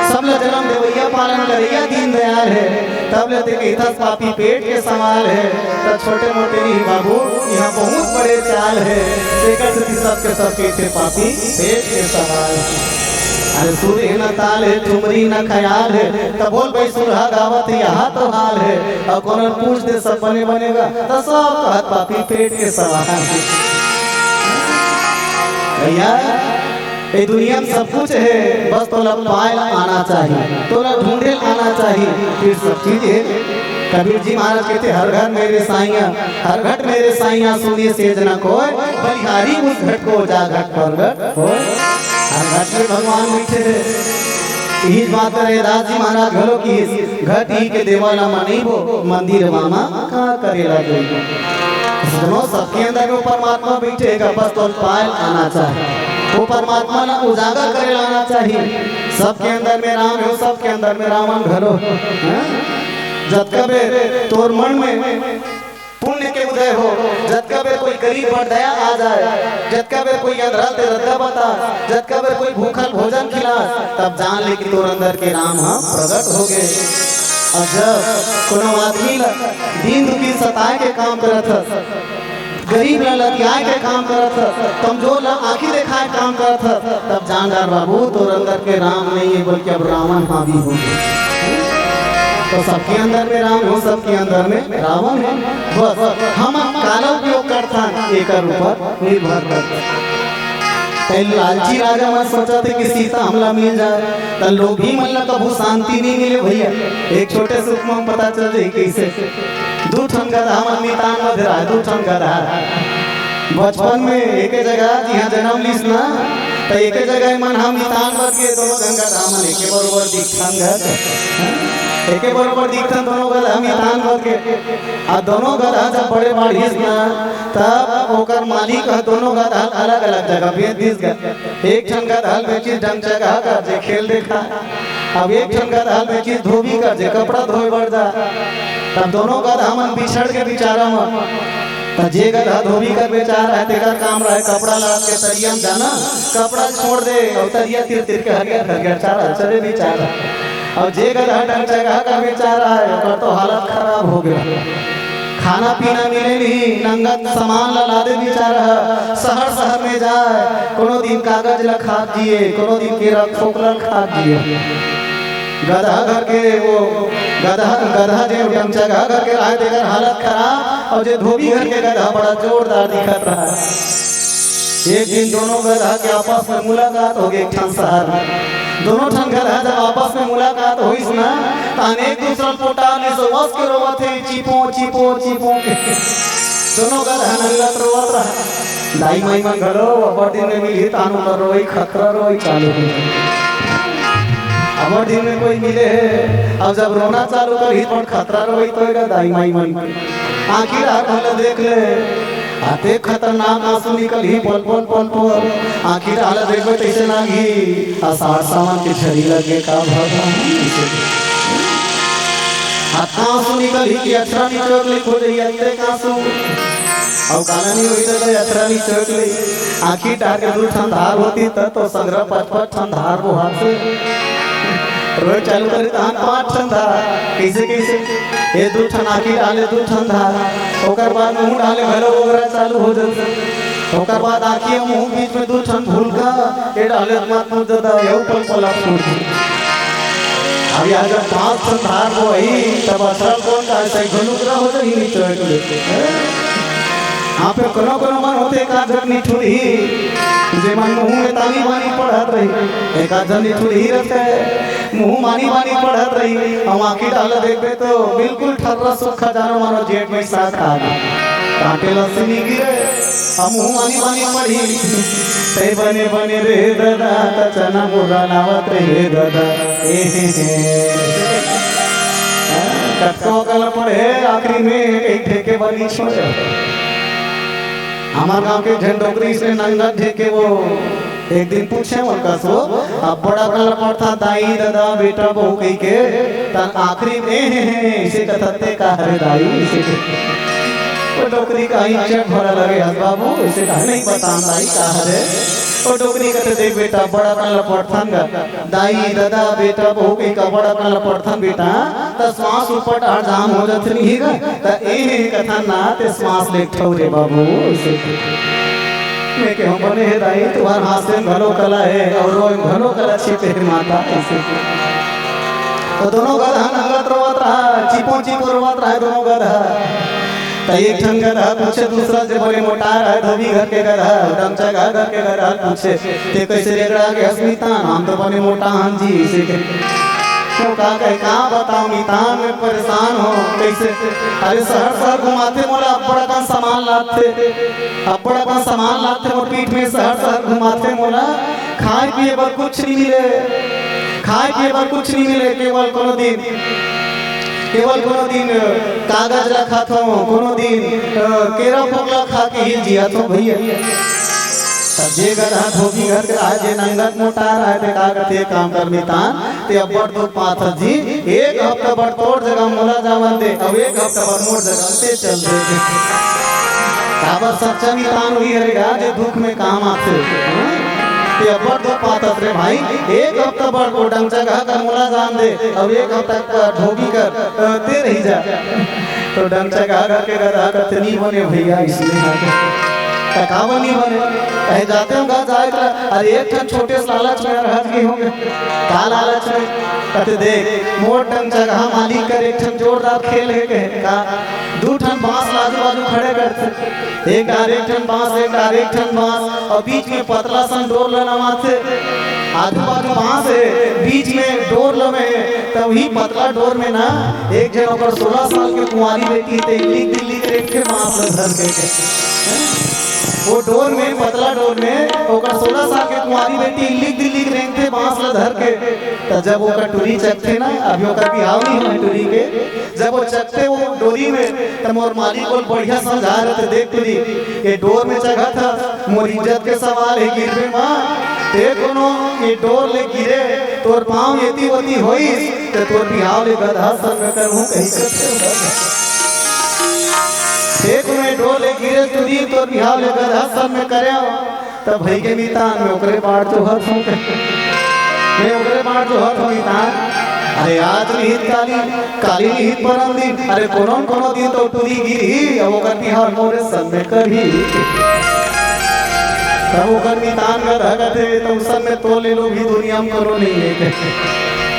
सब ल जन्म देवैया पालन करैया दीन दयाल है। तब लेते के इथस पापी पेट के सवाल है, तब छोटे मोटे नहीं बाबू यहाँ बहुत बड़े चाल है। देखकर से सबके सबके थे पापी पेट के सवाल। अरे सूर्य न ताल है ठुमरी न ख्याल है, तब बोल भाई सुरहा गावत यहाँ तो हाल है। और कौन पूछ दे सब बने बनेगा तो सब कहत पापी पेट के सवाल। भैया ये दुनिया में सब कुछ है, बस तो लब पायल आना चाहिए, तो लब ढूंढे आना चाहिए, फिर सब चीज है। कबीर जी महाराज कहते हर घर मेरे साइया, हर घट मेरे साइया, सुनिए सेज न कोय, बलिहारी उस घट को जा घट प्रगट होय। हर घट में भगवान बैठे थे। यही बात करे दास जी महाराज घरों की, घट ही के देवाला मनीबो मंदिर मामा का करेला जोई। सबके अंदर में परमात्मा बैठेगा, बस तो पायल आना चाहिए, वो परमात्मा ना उजागर करे लाना चाहिए। सबके अंदर में राम है, सबके अंदर में रावण घरो। जब कबे तोर मन में पुण्य के उदय हो, जब कबे कोई गरीब पर दया आ जाए, जब कबे कोई अंधरा ते रद्दा बता, जब कबे कोई भूखल भोजन खिला, तब जान ले कि तोर अंदर के राम प्रकट हो गए। और जब कोनो आदमी दीन दुखी सताए के काम करत, गरीब लतियाए के काम करत, कमजोर आंखी दिखाए काम करत, तब जानदार बाबू तो अंदर के राम नहीं है बल्कि अब रावण हावी हो गए। तो सबके अंदर में राम हो, सबके अंदर में रावण है। बस हम काला उपयोग करता एक ऊपर निर्भर करता। लालची राजा मैं सोचा थे कि सीता हमला मिल जाए तो लोग भी मतलब कभू शांति नहीं मिले भैया। एक छोटे से उपमा पता चल जाए कैसे दू ठन गधा मन मितान मध्य रहा दू ठन गधा बचपन में एक जगह जहाँ जन्म लीस ना तो एक जगह मन हम मितान बच के दोनों गंगा धामन एक बरोबर दिखन घर एक बरोबर दिखन दोनों गधा मितान बच के आ दोनों गधा जब बड़े बाढ़िस ना तब ओकर मालिक दोनों गधा अलग अलग जगह भेज दिस गए। एक ठन गधा बेची ढंग जगह का जे खेल देखा अब एक ठन गधा बेची धोबी का जे कपड़ा धोए बढ़ जा तब दोनों गधा मन बिछड़ के बेचारा मन जे गधा धोबी कर बेचारा है तेरा काम रहा है कपड़ा ला के तरिया में जाना कपड़ा छोड़ दे और तरिया तिर तिर के हरिया चारा चले बेचारा और जे गधा ढंग जगह का बेचारा है और तो हालत खराब हो गया खाना पीना मिले नहीं नंगत सामान ला दे बेचारा शहर शहर में जाए कोनो दिन कागज ला खा दिए कोनो दिन केरा ठोकरा खा दिए गधा घर के वो गधा जे जगह घर के आए देकर हालत खराब और जे धोबी घर के गधा बड़ा जोरदार दिखत रहा। एक दिन दोनों गधा के आपस में मुलाकात हो गई ठन शहर में दोनों ठन गधा जब आपस में मुलाकात हुई सुना ताने एक दूसरा पोटा ले सो वस के रोवत थे चिपो चिपो चिपो के दोनों गधा नंगत रोवत रहा दाई माई मन घरो अबर दिन में मिली तानु कर रोई खतरा रोई चालू हो अबर दिन में कोई मिले अब जब रोना चालू कर ही पर खतरा रोई तो दाई माई मन आखिर आखिर देख ले आते खतरनाक आंसू निकल ही पल पल पल पल आखिर हालत देखो तैसे ना ही आषाढ़ सावन के झरी लगे का भगवान आंसू निकल ही कि अक्षरा नी चोक ले खो रही अत्ते आंसू और काला नहीं हुई तो अक्षरा नी चोक ले आखिर टाके दूर ठंडार होती तो संग्रह पच ठंडार वो हाथ से रोज चालू करे तहन 5 ठंडा कैसे कैसे ये 2 ठन आखिर डाले 2 ठंडा ओकर बाद मुंह डाले भलो ओकरा चालू हो जाता ओकर बाद आखिर मुंह बीच में 2 ठन भूल का ये डाले मत मुंह जदा यो पल पल फूट अभी अगर 5 ठन धार वो ही तब असल कौन का ऐसे घनुकरा हो जाए नहीं चोट लेते यहाँ पे कोनो कोनो मन होते का जगनी ठुड़ी जे मन मुंह में तानी बानी पढ़त रही एक जनी ठुड़ी रहते मुंह मानी बानी पढ़त रही हम आखिर डाल देखबे तो बिल्कुल ठर्रा सुखा जानो मानो जेठ में साथ आ काटे लसनी गिरे हम मुंह मानी बानी पढ़ी ते बने बने रे दादा कचना मुर्रा नावत रे दादा कटको कल पढ़े आखिरी में एक ठेके बनी छोड़ हमारे गांव के झंडोकरी से नंगा ठेके वो एक दिन पूछे उनका सो अब बड़ा कल पड़ता दाई दादा बेटा बहू कही के तन आखिरी में इसे कथते का हरे दाई इसे वो डोकरी का ही चट भरा लगे हस बाबू इसे कहा नहीं बता दाई का हरे वो डोकरी कहते देख बेटा बड़ा कल पड़थन दाई दादा बेटा बहू कही का बड़ा कल पड़थन बेटा तो श्वास ऊपर आड़ जाम हो जाते नहीं गा तो ए कथा ना ते श्वास ले ठौरे बाबू इसे मैं के हम बने है दाई तुम्हार हाथ से घलो कला है और वो घलो कला छिपे है माता ऐसे तो दोनों गधा नंगत रोवत रहा चिपो चिपो रोवत रहा दोनों गधा तो एक ठन गधा पूछे दूसरा से बड़े मोटा है धोबी घर के गधा डमचा घर के गधा पूछे ते कैसे रेगड़ा के अस्मिता हम तो बने मोटा हां जी इसे के तो का बताऊं मितान में परेशान हो कैसे अरे शहर शहर घुमाते मोला बड़ा का सामान लाते मोर पीठ में शहर शहर घुमाते मोला खाए पिए पर कुछ नहीं मिले केवल कोनो दिन कागज रखा था कोनो दिन केरा फोकला खा के ही जिया तो भैया जे गधा धोबी घर के आज नंगत मोटा रहा थे कागते काम कर मितान ते अब्बड़ दो पाथ जी एक हफ्ता बड़ तोड़ जगह मोला जावन दे अब एक हफ्ता बड़ मोड़ जगह ते चल दे काबर सच्चा मितान हुई हरेगा जे दुख में काम आते ते अब्बड़ दो पाथ रे भाई एक हफ्ता बड़ को डंग जगह का मोला जान दे अब एक हफ्ता धोबी कर ते रही जा तो डंग जगह के गधा कतनी बने भैया इसलिए तकावा नहीं बने कहे जाते हो घर जाए अरे एक ठन छोटे से लालच में रह गए होंगे का लालच में कहते देख मोर टन जगह मालिक कर एक ठन जोरदार खेल है का दू ठन बांस आजू बाजू खड़े करते एक ठन बांस एक ठन बांस और बीच में पतला सन डोर लगाते आजू बाजू बांस है बीच में डोर लगे तभी पतला डोर में ना एक जन ओकर 16 साल के कुंवारी बेटी ते दिल्ली के एक के बांस धर के वो डोर में पतला डोर में ओकर 16 साल के कुंवारी बेटी दिल्ली के रेंग थे बांस ला धर के तो जब ओकर टूरी चकते ना अभी ओकर बिहाव नहीं हुआ टूरी के जब वो चकते वो डोरी में तो मोर मालिक को बढ़िया समझा रहे थे देख तुरी ये डोर में चढ़ा था मोर इज्जत के सवाल है गिरबे मां ते कोनो ये डोर ले गिरे तोर पांव येती होती होई तो तोर बिहाव ले गधा संग करहूं कहीं करते एक में डोर ले गिरे तुरी तोर बिहाव ले गधा संग में करे तब भई के मीतान में ओकरे बाढ़ जो हर हूं मैं ओकरे बाढ़ जो हर होई तान अरे आज निहित काली निहित परम दिन अरे कोनो दिन तो टूरी गिरी अब ओकर बिहाव मोरे संग में करही तब ओकर मीतान में धगते तो सब में तो ले लो भी दुनिया में करो नहीं लेके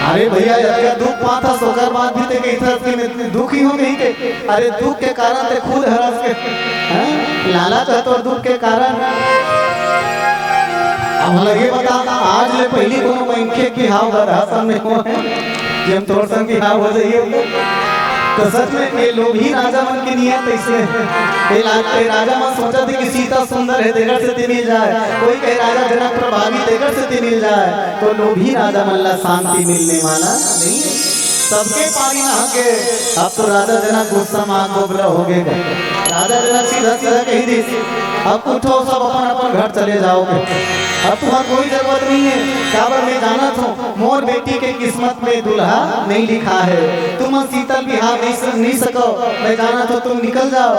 अरे भैया अगर दुख पाता सोकर बात भी ते के इधर के दुखी हो गई के अरे दुख के कारण ते खुद हरस के लालच है तो दुख के कारण अब लगे बता आज ले पहली कोनो मंखे की हाव गधा सामने हो जे हम तोर संग की हाव हो जाइए तो सच में ये लोग ही राजा मन की नियत ऐसे ये राजा मन सोचा थे कि सीता सुंदर है देगर से मिल जाए कोई कहे राजा जनक प्रभावी देगर से मिल जाए तो लोग ही राजा मन ला शांति मिलने वाला नहीं सबके पानी ना के अब तो राजा जनक गुस्सा मां गोबरा हो गए राजा जनक सीधा कही दी अब उठो सब अपन घर चले जाओगे अब तुम्हारा कोई जरूरत नहीं है काबर में जाना था मोर बेटी के किस्मत में दुल्हा नहीं लिखा है तुम शीतल बिहार नहीं सको मैं जाना था तुम निकल जाओ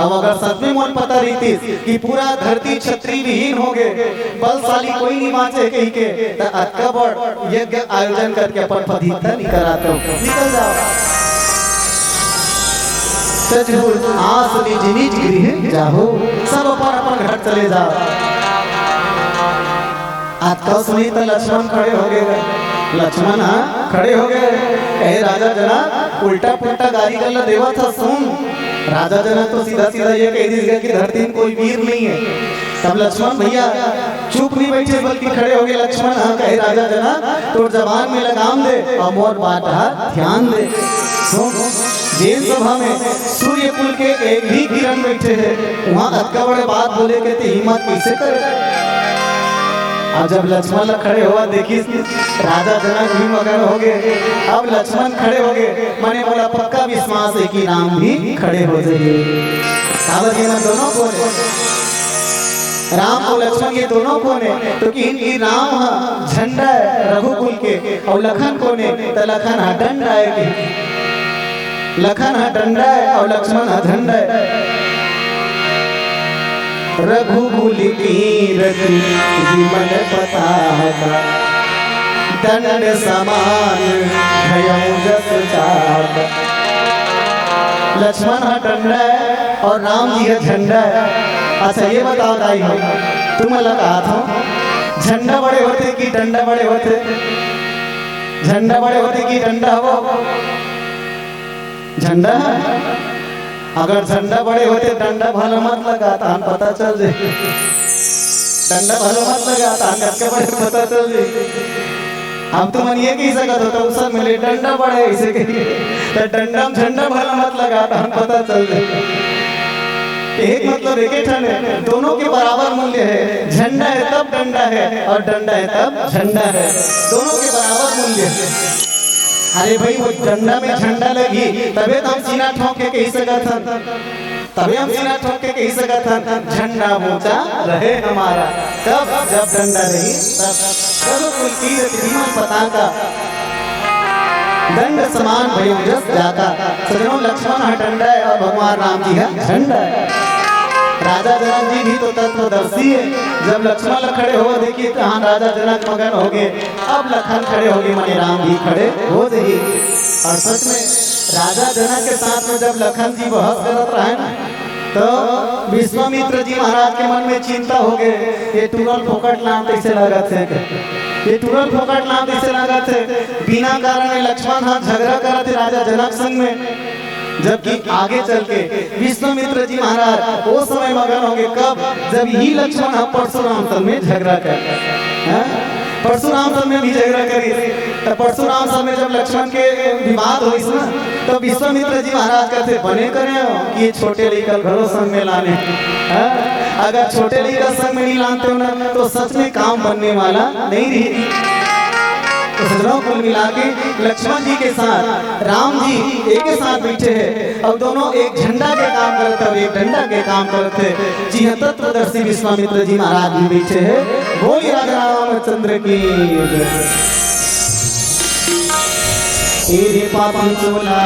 अब अगर सच में मोर पता रहती कि पूरा धरती छत्री विहीन हो गए बलशाली कोई नहीं बाँचे कहीं के तो अक्का बड़ यज्ञ आयोजन करके अपन फदीता निकल आता हूँ निकल जाओ सचमुच आस निज निज गृह जाओ सब अपन घर चले जाओ आज कल सुनी तो लक्ष्मण खड़े हो गए लक्ष्मण खड़े हो गए कहे राजा जनक उल्टा पुल्टा गाली गल्ला देवा था सुन राजा जनक तो सीधा सीधा ये कह दिया कि धरती में कोई वीर नहीं है तब लक्ष्मण भैया चुप नहीं बैठे बल्कि खड़े हो गए लक्ष्मण कहे राजा जनक तो जबान में लगाम दे और मोर बात ध्यान दे सुन जेल सभा में सूर्य कुल के एक ही किरण बैठे हैं वहाँ अक्का बड़े बात बोले के हिम्मत कैसे करे और जब लक्ष्मण खड़े हुआ देखी राजा जनक भी मगन हो गए अब लक्ष्मण खड़े हो गए मैंने बोला पक्का विश्वास है कि राम भी खड़े हो जाइए दोनों को राम और लक्ष्मण ये दोनों कौन है तो कि इनकी राम झंडा है रघुकुल के और लखन कौन है तो लखन डंडा है लखन डंडा है और लक्ष्मण झंडा है रघुकुल की मन पताका दंड समान जस चाक लक्ष्मण डंडा है और राम जी है झंडा है अच्छा ये बताओ दाई हो तुम लगा था झंडा बड़े होते कि डंडा बड़े होते झंडा बड़े होते कि डंडा हो झंडा अगर झंडा बड़े होते डंडा भला मत लगाता हम पता चल जाए डंडा भला मत लगाता हम के बड़े पता चल जाए हम तो मन ये कह सकते हो तो उस मिले डंडा बड़े ऐसे तो डंडा झंडा भला मत लगाता हम पता चल जाए एक मतलब एक है दोनों के बराबर मूल्य है झंडा है तब डंडा है और डंडा है तब झंडा है दोनों के बराबर मूल्य है अरे भाई वो डंडा में झंडा लगी तबे तो हम सीना ठोक के कह सकत तबे हम सीना ठोक के कह सकत झंडा ऊंचा रहे हमारा तब जब डंडा रही तब कुल की पताका दंड समान भयो जस जाका सजनों लक्ष्मण डंडा है और भगवान राम जी है झंडा है राजा जनक जी भी तो तत्वदर्शी है जब लक्ष्मण खड़े हो देखिए कहाँ राजा जनक मगन हो गए अब लखन खड़े हो गए माने राम भी खड़े हो जाइए और सच में राजा जनक के साथ में जब लखन जी बहस करत रहे ना तो विश्वामित्र जी महाराज के मन में चिंता हो गए, ये टूरल फोकट नाम कैसे लगा थे, ये टूरल फोकट नाम कैसे लगा थे। बिना कारण लक्ष्मण हाथ झगड़ा करा थे राजा जनक संग में, जबकि आगे चल के विश्वामित्र जी महाराज वो समय मगन होंगे कब, जब ही लक्ष्मण परशुराम तल में झगड़ा कर, परशुराम तल में भी झगड़ा करी। तो परशुराम तल में जब लक्ष्मण के विवाद हुई ना, तो विश्वामित्र जी महाराज कहते बने करे कि ये छोटे लेकर घरों संग में लाने, अगर छोटे लेकर संग में नहीं लाते हो ना तो सच में काम बनने वाला नहीं रही। तो सजनों कुल मिला के लक्ष्मण जी के साथ राम जी एक के साथ बैठे हैं और दोनों एक झंडा के काम करते और एक डंडा के काम करते। जी हाँ, तत्वदर्शी विश्वामित्र जी महाराज भी बैठे हैं। बोलिए राजा रामचंद्र की। तेरे पापी चोला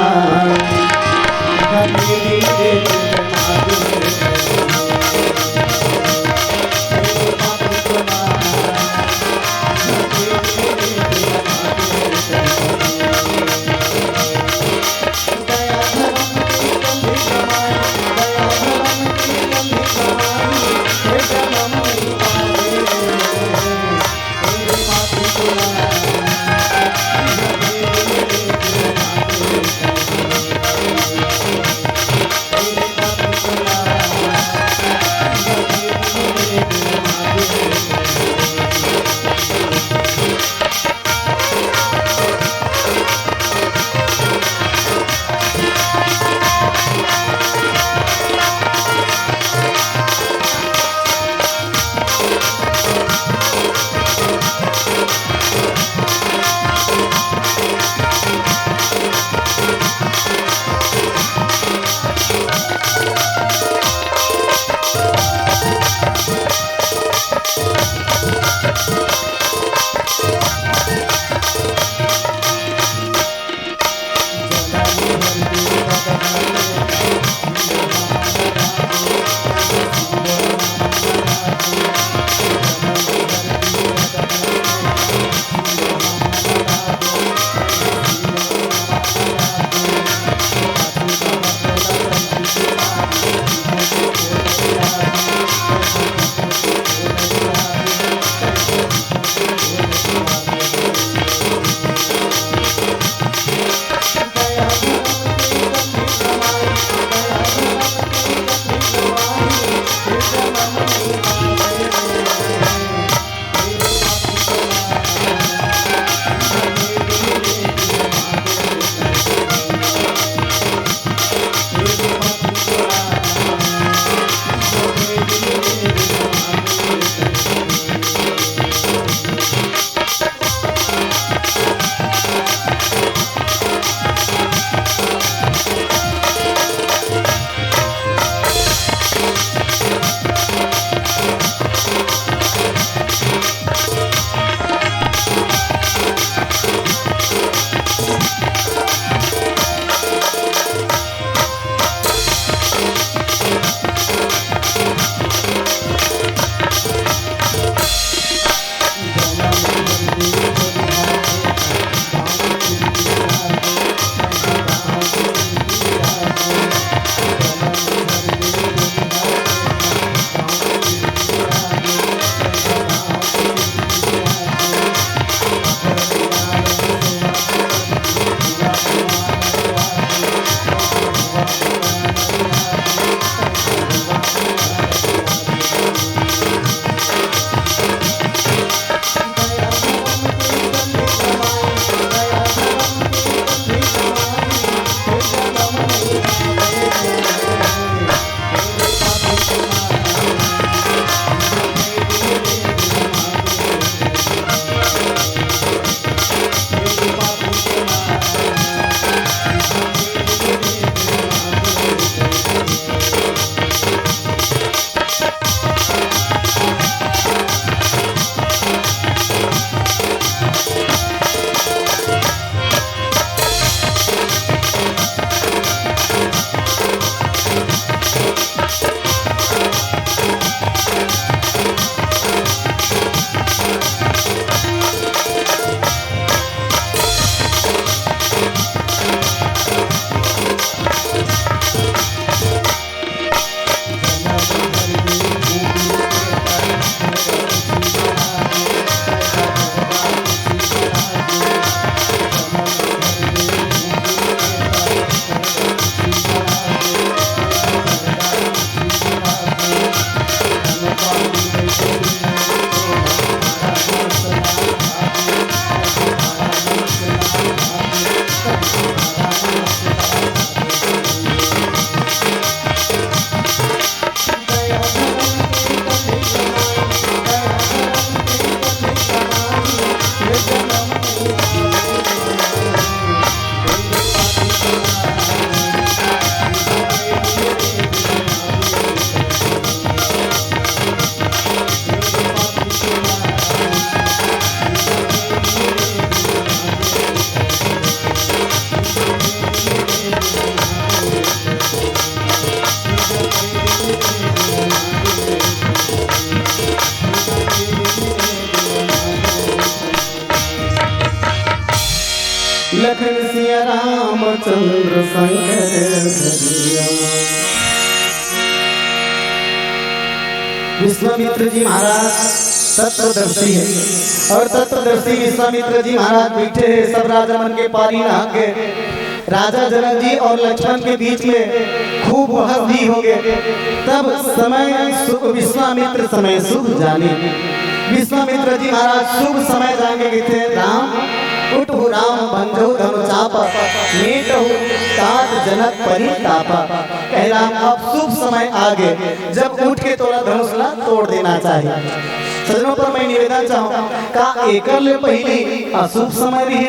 लखन सिया रामचंद्र शंकर धरिया। विश्वामित्र जी महाराज तत्वदर्शी है और तत्वदर्शी विश्वामित्र जी महाराज बैठे हैं। सब राजा मन के पारी नहा के राजा जनक जी और लक्ष्मण के बीच में खूब बहस भी हो गए। तब समय विश्वामित्र समय शुभ जाने। विश्वामित्र जी महाराज शुभ समय जाने गए थे। राम उठु राम बंधु धनु चापा मीटहु तात जनक परितापा। कह राम अब शुभ समय आ गए जब उठ के तोड़ा धनुषला तोड़ देना चाहिए। सजनों पर मैं निवेदन चाहूँ का एकल पहली अशुभ समय रही,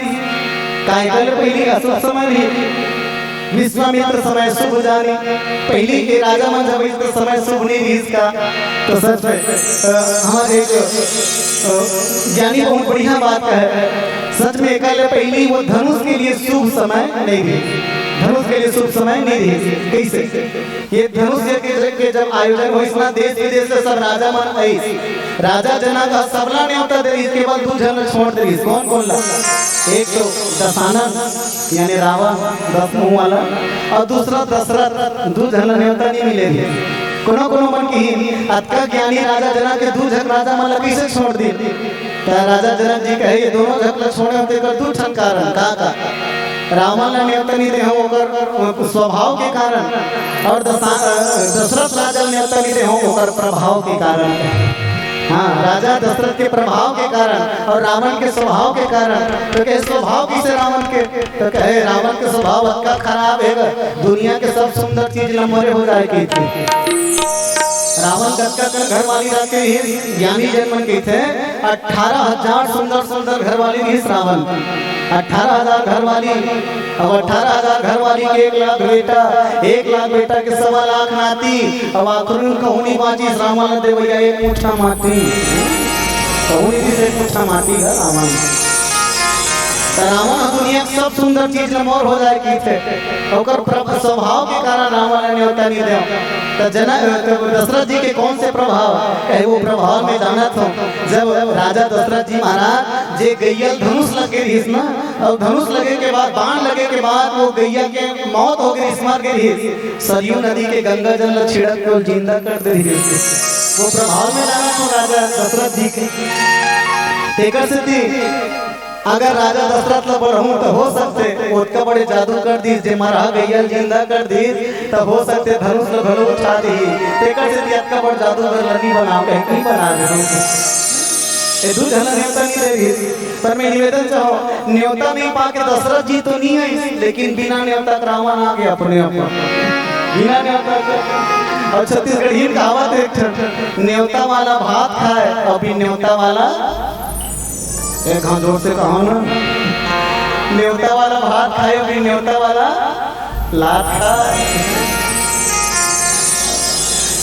का एकल पहली अशुभ समय रही। विश्वामित्र समय शुभ जाने पहली के राजा मन जब समय शुभ नहीं रही इसका तो सच में हमारे एक ज्ञानी बहुत बढ़िया बात है। सच में एकल पहली वो धनुष के लिए शुभ समय नहीं रही, धनुष के लिए शुभ समय नहीं रही। कैसे ये धनुष के जब आयोजन हुई इसमें देश विदेश से सब राजा मन आई, राजा जना का सबला नहीं होता दे। इसके बाद दो जन छोड़ दे। कौन कौन ला? एक तो दशानन यानी रावण 10 मुंह वाला और दूसरा दशरथ। दो जन न्योता नहीं मिले। कोनो कोनो मन की अतका ज्ञानी राजा जना के दो जन राजा मन कैसे छोड़ दी? राजा जनक जी कहे ये दोनों जन छोड़े होते कर दो ठन कारण का रावण ने न्योता नहीं दे होकर स्वभाव के कारण और दशरथ राजा न्योता नहीं दे होकर प्रभाव के कारण। हाँ, राजा दशरथ के प्रभाव के कारण और रावण के स्वभाव के कारण। तो कहे स्वभाव किसे रावण के? तो कहे रावण के स्वभाव अक्का खराब है, दुनिया के सब सुंदर चीज लंबरे हो जाएगी थी। रावण गक्का कर घर वाली रखे ही ज्ञानी जन्म के थे। 18,000 सुंदर सुंदर घर वाली भी रावण। 18,000 घर वाली। अब 18,000 घर वाली के 1 लाख बेटा, 1 लाख बेटा के 1.25 लाख नाती। अब आखिर कहोनी बाजी रावण दे भैया एक मुठ्ठा माटी, कहोनी से एक मुठ्ठा माटी है रावण। रावण दुनिया के सब सुंदर चीज लमोर हो जाएगी थे। स्वभाव के कारण रावण ने होता नहीं दे। तो दशरथ जी के कौन से प्रभाव कहे वो प्रभाव में जाना था। जब राजा दशरथ जी महाराज जे गैया धनुष लगे रही ना और धनुष लगे के बाद बाण लगे के बाद वो गैया के मौत हो गई, मर गई। सरयू नदी के गंगा जल छिड़क को जिंदा कर दे रही। वो प्रभाव में जाना था राजा दशरथ जी के। तेकर से थी अगर राजा दशरथ ला बढ़ूं तो हो सकते उसका बड़े जादू कर दी जे मरा गैया जिंदा कर दी तो हो सकते धनुष ला भलो उठा दी। तेकर से दिया का बड़ जादू कर लगी बनाओ कहीं बना दे। ए दू जन न्योता नहीं दे रही। पर मैं निवेदन चाहो न्योता नहीं पाके दशरथ जी तो नहीं है, लेकिन बिना न्योता रावण आ गया अपने आप बिना न्योता। और छत्तीसगढ़ ही कहावत है न्योता वाला भात खाए और भी न्योता वाला एक हाँ जोर से कहो ना, न्योता वाला भात खाए भी न्योता वाला लात खाए।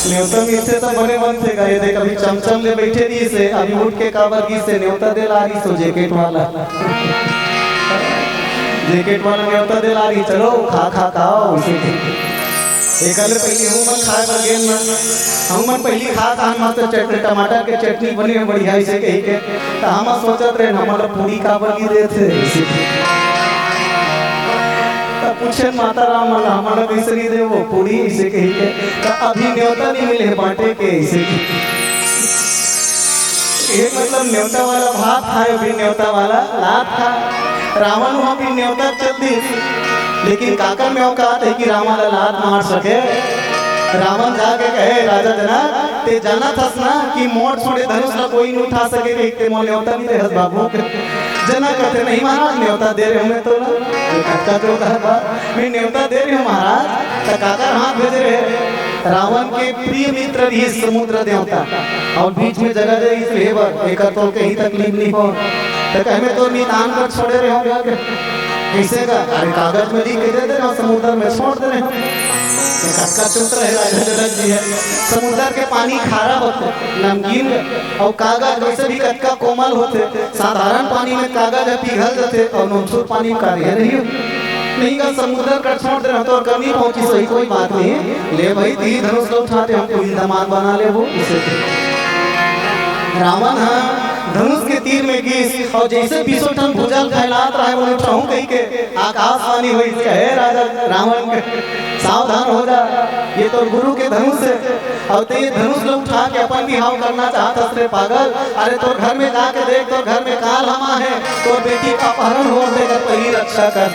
न्योता मीठे तो बने मन थे गए देख अभी चमचम ले बैठे दी से अभी उठ के काबर की से न्योता दे ला रही। सो जैकेट वाला न्योता दे ला रही। चलो खा खा खाओ एक पहले हूँ मन खाए पर गेम हम मन पहली खा मस्त चटनी टमाटर के चटनी बनी है बढ़िया इसे कही के तो हम सोचत रहे हमारा पूरी का बगी देते पूछे माता राम हमारा कैसे नहीं दे वो पूरी इसे कही के तो अभी न्योता नहीं मिले बांटे के इसे एक मतलब न्योता वाला भात खाए भी न्योता वाला लात खा। रावण वहां भी न्योता चल दी लेकिन काकर में औकात है कि रावण लात मार सके। रावण जाके कहे राजा जनक ते जाना था ना कि मोट छोड़े धनुष ला कोई नहीं उठा सके कि ते मोल न्योता नहीं दे बाबू के। जनक कहते नहीं महाराज न्योता दे रहे हमें तो ना काका जो था मैं न्योता दे रही हूँ महाराज। तो काकर हाथ भेज रहे। रावण के प्रिय मित्र भी समुद्र देवता और बीच में जगह जगह इसलिए एक तो कहीं तकलीफ नहीं हो तो कहे तो निदान कर छोड़े रहे होंगे कैसे का अरे कागज में लिख के दे देना समुद्र में छोड़ दे रहे जी है। समुद्र के पानी खारा होते नमकीन और कागज वैसे भी कटका कोमल होते। साधारण पानी में कागज पिघल जाते और नमसूर पानी कार्य नहीं का समुद्र का छोड़ दे तो कमी पहुंची सही कोई बात नहीं। ले भाई तीर धनुष लो उठाते हम कोई दामाद बना ले वो इसे रावण धनुष के तीर में गीस और जैसे बीसों टन भूजल फैलात रहा है वो उठाऊं कहीं के आकाशवाणी हुई कहे राजा रावण के सावधान हो जा, ये तो गुरु के धनुष है और तो ये धनुष लोग उठा के अपन बिहाव करना चाहता रे पागल। अरे तो घर में जाके देख, तो घर में काल हमा है, तो बेटी का अपहरण हो देकर पहली रक्षा कर।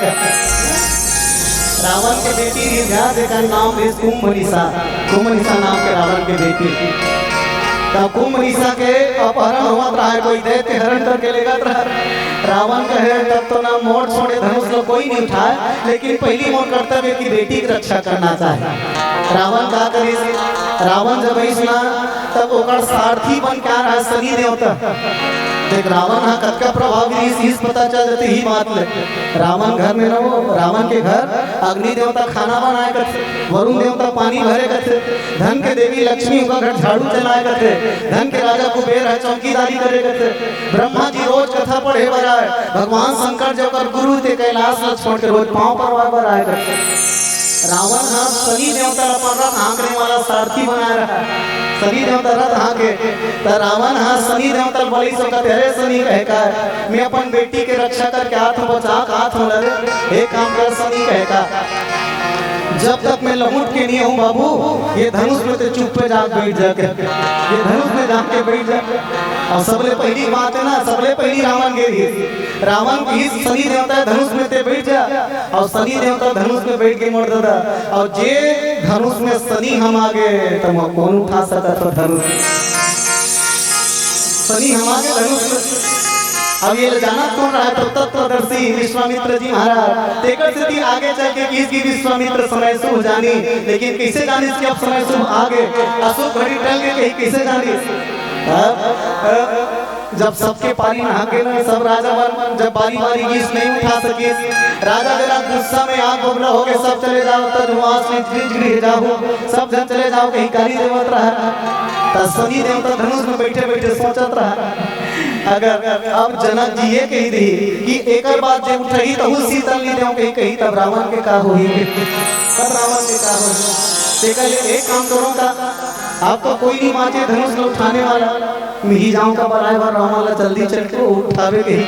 रावण के बेटी रिझा जेकर नाम है कुंभनिसा, कुंभनिसा नाम के रावण के बेटी तब कुंभनिसा के अपहरण हुआ रहा है, कोई दैत्य हरण करके लेगा रहा। रावण कहे तब तो ना मोड़ छोड़े धनुष लोग कोई नहीं उठाए, लेकिन पहली मोड़ कर्तव्य की बेटी की रक्षा करना चाहे। रावण का करे, रावण जब सुना तब ओकर सारथी बन क्या रहा शनि देवता। देख रावण हाँ कद का प्रभावी इस पता चल जाते ही बात ले। रावण घर में रहो, रावण के घर अग्नि देवता खाना बनाए करते, वरुण देवता पानी भरे करते, धन के देवी लक्ष्मी उनका घर झाड़ू चलाए करते, धन के राजा कुबेर है चौकीदारी करे करते, ब्रह्मा जी रोज कथा पढ़े बर आए, भगवान शंकर जो कर गुरु थे कैलाश छोड़ के रोज पाँव पर आए करते। रावण हाँ शनि देवता पर रथ हाँकने वाला सारथी बनाया रहा, शनि देवता रथ हाँके तो रावण हाँ शनि देवता बलि सो तेरे शनि कह का मैं अपन बेटी के रक्षा करके हाथ बचा हाथ हो लगे एक काम कर शनि कह का जब तक मैं लमुट के नहीं हूँ बाबू ये धनुष में तो चुप पे जाके बैठ जाके ये धनुष में जाके बैठ जाके। और सबले पहली बात है ना, सबले पहली रावण गिरी, रावण की शनि देवता धनुष में ते बैठ जा और शनि देवता धनुष में बैठ के मर दादा और जे धनुष में शनि हम आगे तो कौन उठा सका तो धनुष शनि हम आगे धनुष में। अब ये जाना कौन रहा है तो तत्वदर्शी विश्वामित्र जी महाराज तेकर से आगे चल के किसकी विश्वामित्र समय शुभ जानी, लेकिन कैसे जानी इसके अब समय शुभ आगे अशुभ घड़ी टल के कहीं कैसे जानी। जब सबके पारी नहा के ना सब राजा वन जब बारी बारी गीस नहीं उठा सके, राजा जरा गुस्सा में आग बबला हो गए, सब चले जाओ तब वहां से गृह जाओ, सब जन चले जाओ कहीं कारी देवत रहा। तब शनि देवता धनुष में बैठे बैठे सोचत रहा अगर अब जनक जी ये कही दी कि एक बात जब उठही तो शीतल नहीं देव कहीं कहीं तब रावण के का होई, तब रावण के का होई। एक काम करूंगा आप तो कोई नहीं माचे धनुष में उठाने वाला मिही जाऊं का बनाए बार रावण जल्दी चल के उठावे गई।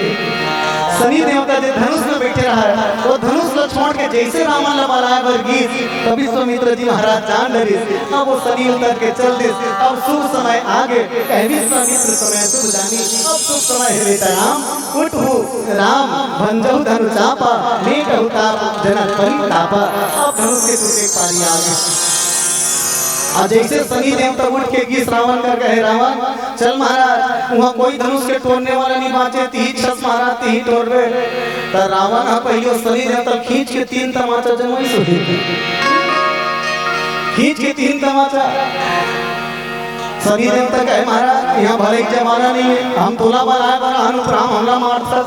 शनि देवता जो धनुष में बैठे रहा है वो धनुष को छोड़ के जैसे रावण बनाए बर गीत तभी विश्वामित्र जी महाराज जान डरी अब वो शनि उतर के चल दी। अब शुभ समय आगे विश्वामित्र समय शुभ जानी, अब शुभ समय है बेटा राम उठू राम भंजऊ धनु चापा मेट उताप जनक परितापा। अब धनुष के टूटे पारी आगे और जैसे शनि देवता उठ के गीस रावण कर कहे रावण चल महाराज वहाँ कोई धनुष के तोड़ने वाला नहीं बाचे ती छस महाराज ती तोड़ रहे। तो रावण पहियो शनि देवता खींच के 3 तमाचा जमाई सो खींच के 3 तमाचा। शनि देवता कहे महाराज यहाँ भले एक जमाना नहीं है, हम तोला बनाए बना अनुप्राम हमला मारता।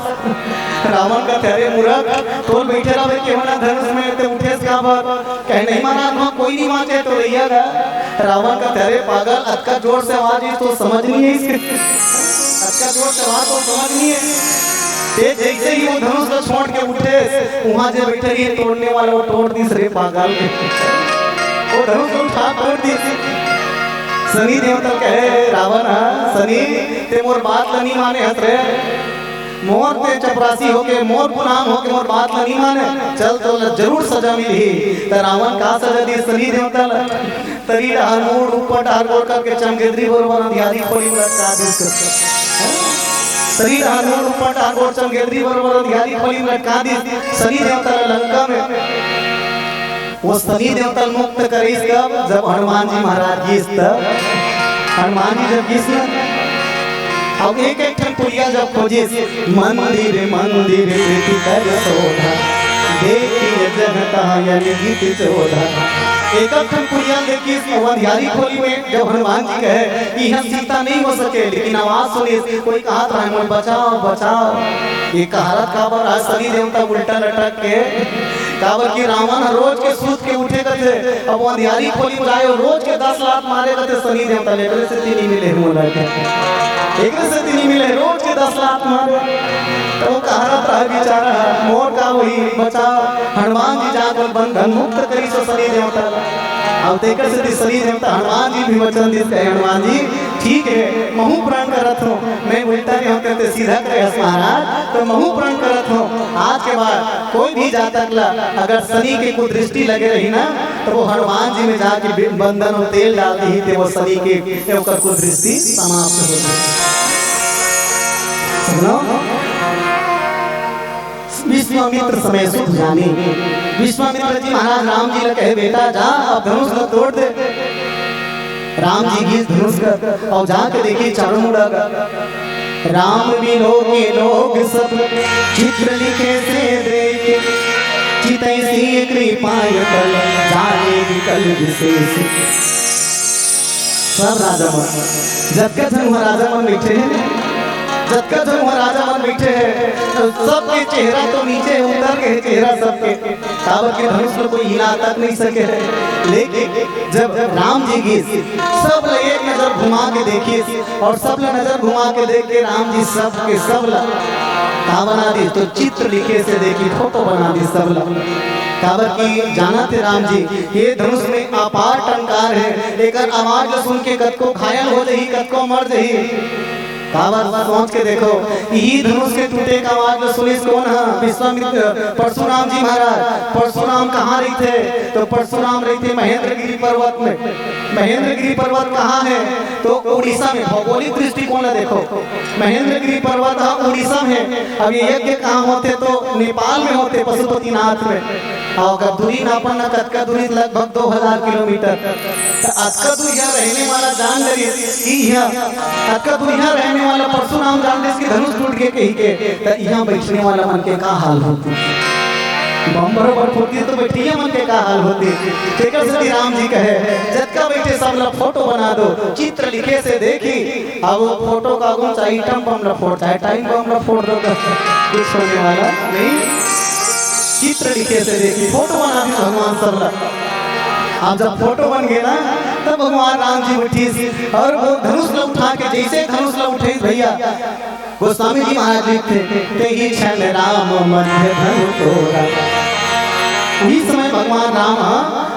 रावण का तेरे मूर्ख तोल बैठे रहे के होना धनुष में ते उठे का बात कहे नहीं महाराज वहाँ कोई नहीं माचे तो रहिएगा। रावण का तेरे पागल अक्का जोर से आवाज तो समझ नहीं है इसके, अक्का जोर से आवाज तो समझ नहीं है। जैसे ही वो धनुष को छोड़ के उठे वहां जो बैठे रही तोड़ने वाला वो तोड़ दी रे पागल वो धनुष को उठा तोड़ दी। शनि देवता कहे रावण शनि ते मोर बात नहीं माने हत रे मोर ते चपरासी होके मोर गुलाम होके मोर बात नहीं माने चल तो जरूर सजा मिली। तो रावण का सजा दी शनि देवता तरी डार मोड़ ऊपर डार गोड़ करके चमगेदरी बरोबर ध्यानी खोली लटका दे शनि डार मोड़ ऊपर डार गोड़ चमगेदरी बरोबर ध्यानी खोली लटका दी। शनि देवता लंका में वो शनि देवता मुक्त करे कब जब हनुमान जी महाराज गीस तब हनुमान जी जब गीस अब एक एक ठन पुलिया जब खोजे मंदिर मंदिर कर सोधा देखिए जगता यानी गीत चोधा एक ठन पुलिया देखी वंध्यारी खोली में जब हनुमान जी कहे कि यह सीता नहीं हो सके लेकिन आवाज सुनी कोई कहा था मन बचाओ बचाओ। ये कहावत काबर आज शनि देवता उल्टा लटक के काबर की रावण रोज के सूत के उठे करते अब वंध्यारी खोली बुलाए रोज के 10 लाख मारे करते शनि देवता लेकर से तीन मिले एक से तीन मिले रोज के 10 लाख मारे। तो कहावत रहा बेचारा मोर का वही बचाओ हनुमान जी जाकर बंधन मुक्त करी सो शनि देवता अब देकर से शनि देवता हनुमान जी भी वचन दी हनुमान जी ठीक है महू प्रण करत हो, मैं उल्टा नहीं होते तो सीधा करे महाराज, तो महू प्रण करत हो। आज के बाद कोई भी जातक ला अगर शनि की कुदृष्टि लगे रही ना, तो वो हनुमान जी में जाके बंधन और तेल डाल दी थे, वो शनि के कुदृष्टि समाप्त हो गई। विश्वामित्र समय सुख जानी, विश्वामित्र जी महाराज राम जी कहे बेटा जा अब धनुष को तोड़ दे। राम जी की धनुष कर और जाके देखिए चारों मुड़ा राम मिलो के लोग सब चित्र लिखे से देखे, चितैसी कृपाय कल जाने विकल विशेष। सब राजा मन जब का धन राजा मन बैठे हैं, जब का धन राजा मन बैठे हैं, तो सबके चेहरा तो नीचे उतर के चेहरा सबके काबर के धनुष में कोई हिला तक नहीं सके। लेकिन जब राम जी की सब एक नजर घुमा के देखिए और सब नजर घुमा के देख के राम जी सब के सब का बना दी, तो चित्र लिखे से देखी फोटो बना दी सब काबर की जाना थे राम जी ये धनुष में अपार टंकार है, लेकर आवाज सुन के कद को घायल हो जाही कद को मर जाही। काबर सोच के देखो यही धनुष के टूटे का आवाज सुनी कौन है? विश्वामित्र परशुराम जी महाराज। परशुराम कहाँ रही थे? तो परशुराम रही थे महेंद्रगिरी पर्वत में। महेंद्रगिरी पर्वत कहाँ है? तो उड़ीसा में। भौगोलिक दृष्टिकोण देखो महेंद्रगिरी पर्वत उड़ीसा में। अब ये यज्ञ कहाँ होते? तो नेपाल में होते, पशुपतिनाथ में। और अगर दूरी नापन न कतका दूरी लगभग 2000 किलोमीटर। अतका दूरिया रहने वाला जान लगे अतका दूरिया रहने वाला परशुराम जान दे धनुष टूट के कही के, तो यहाँ बैठने वाला मन के का हाल होती? बम बरोबर फूटती तो बैठिए मन के का हाल होती। श्री राम जी कहे जतका बैठे सब लोग फोटो बना दो, चित्र लिखे से देखी। अब फोटो का गुण चाहिए टाइम बम ला फोड़ चाहे टाइम बम ला फोड़ दो, कुछ होने वाला नहीं। चित्र लिखे से देखी फोटो बना दी भगवान सब ला। अब जब फोटो बन गए ना तब भगवान राम जी उठी और वो धनुष ला उठा के जैसे धनुष ला उठे भैया गोस्वामी जी महाराज लिखते ते ही क्षण राम मध्य धनु तोड़ा। इस समय भगवान राम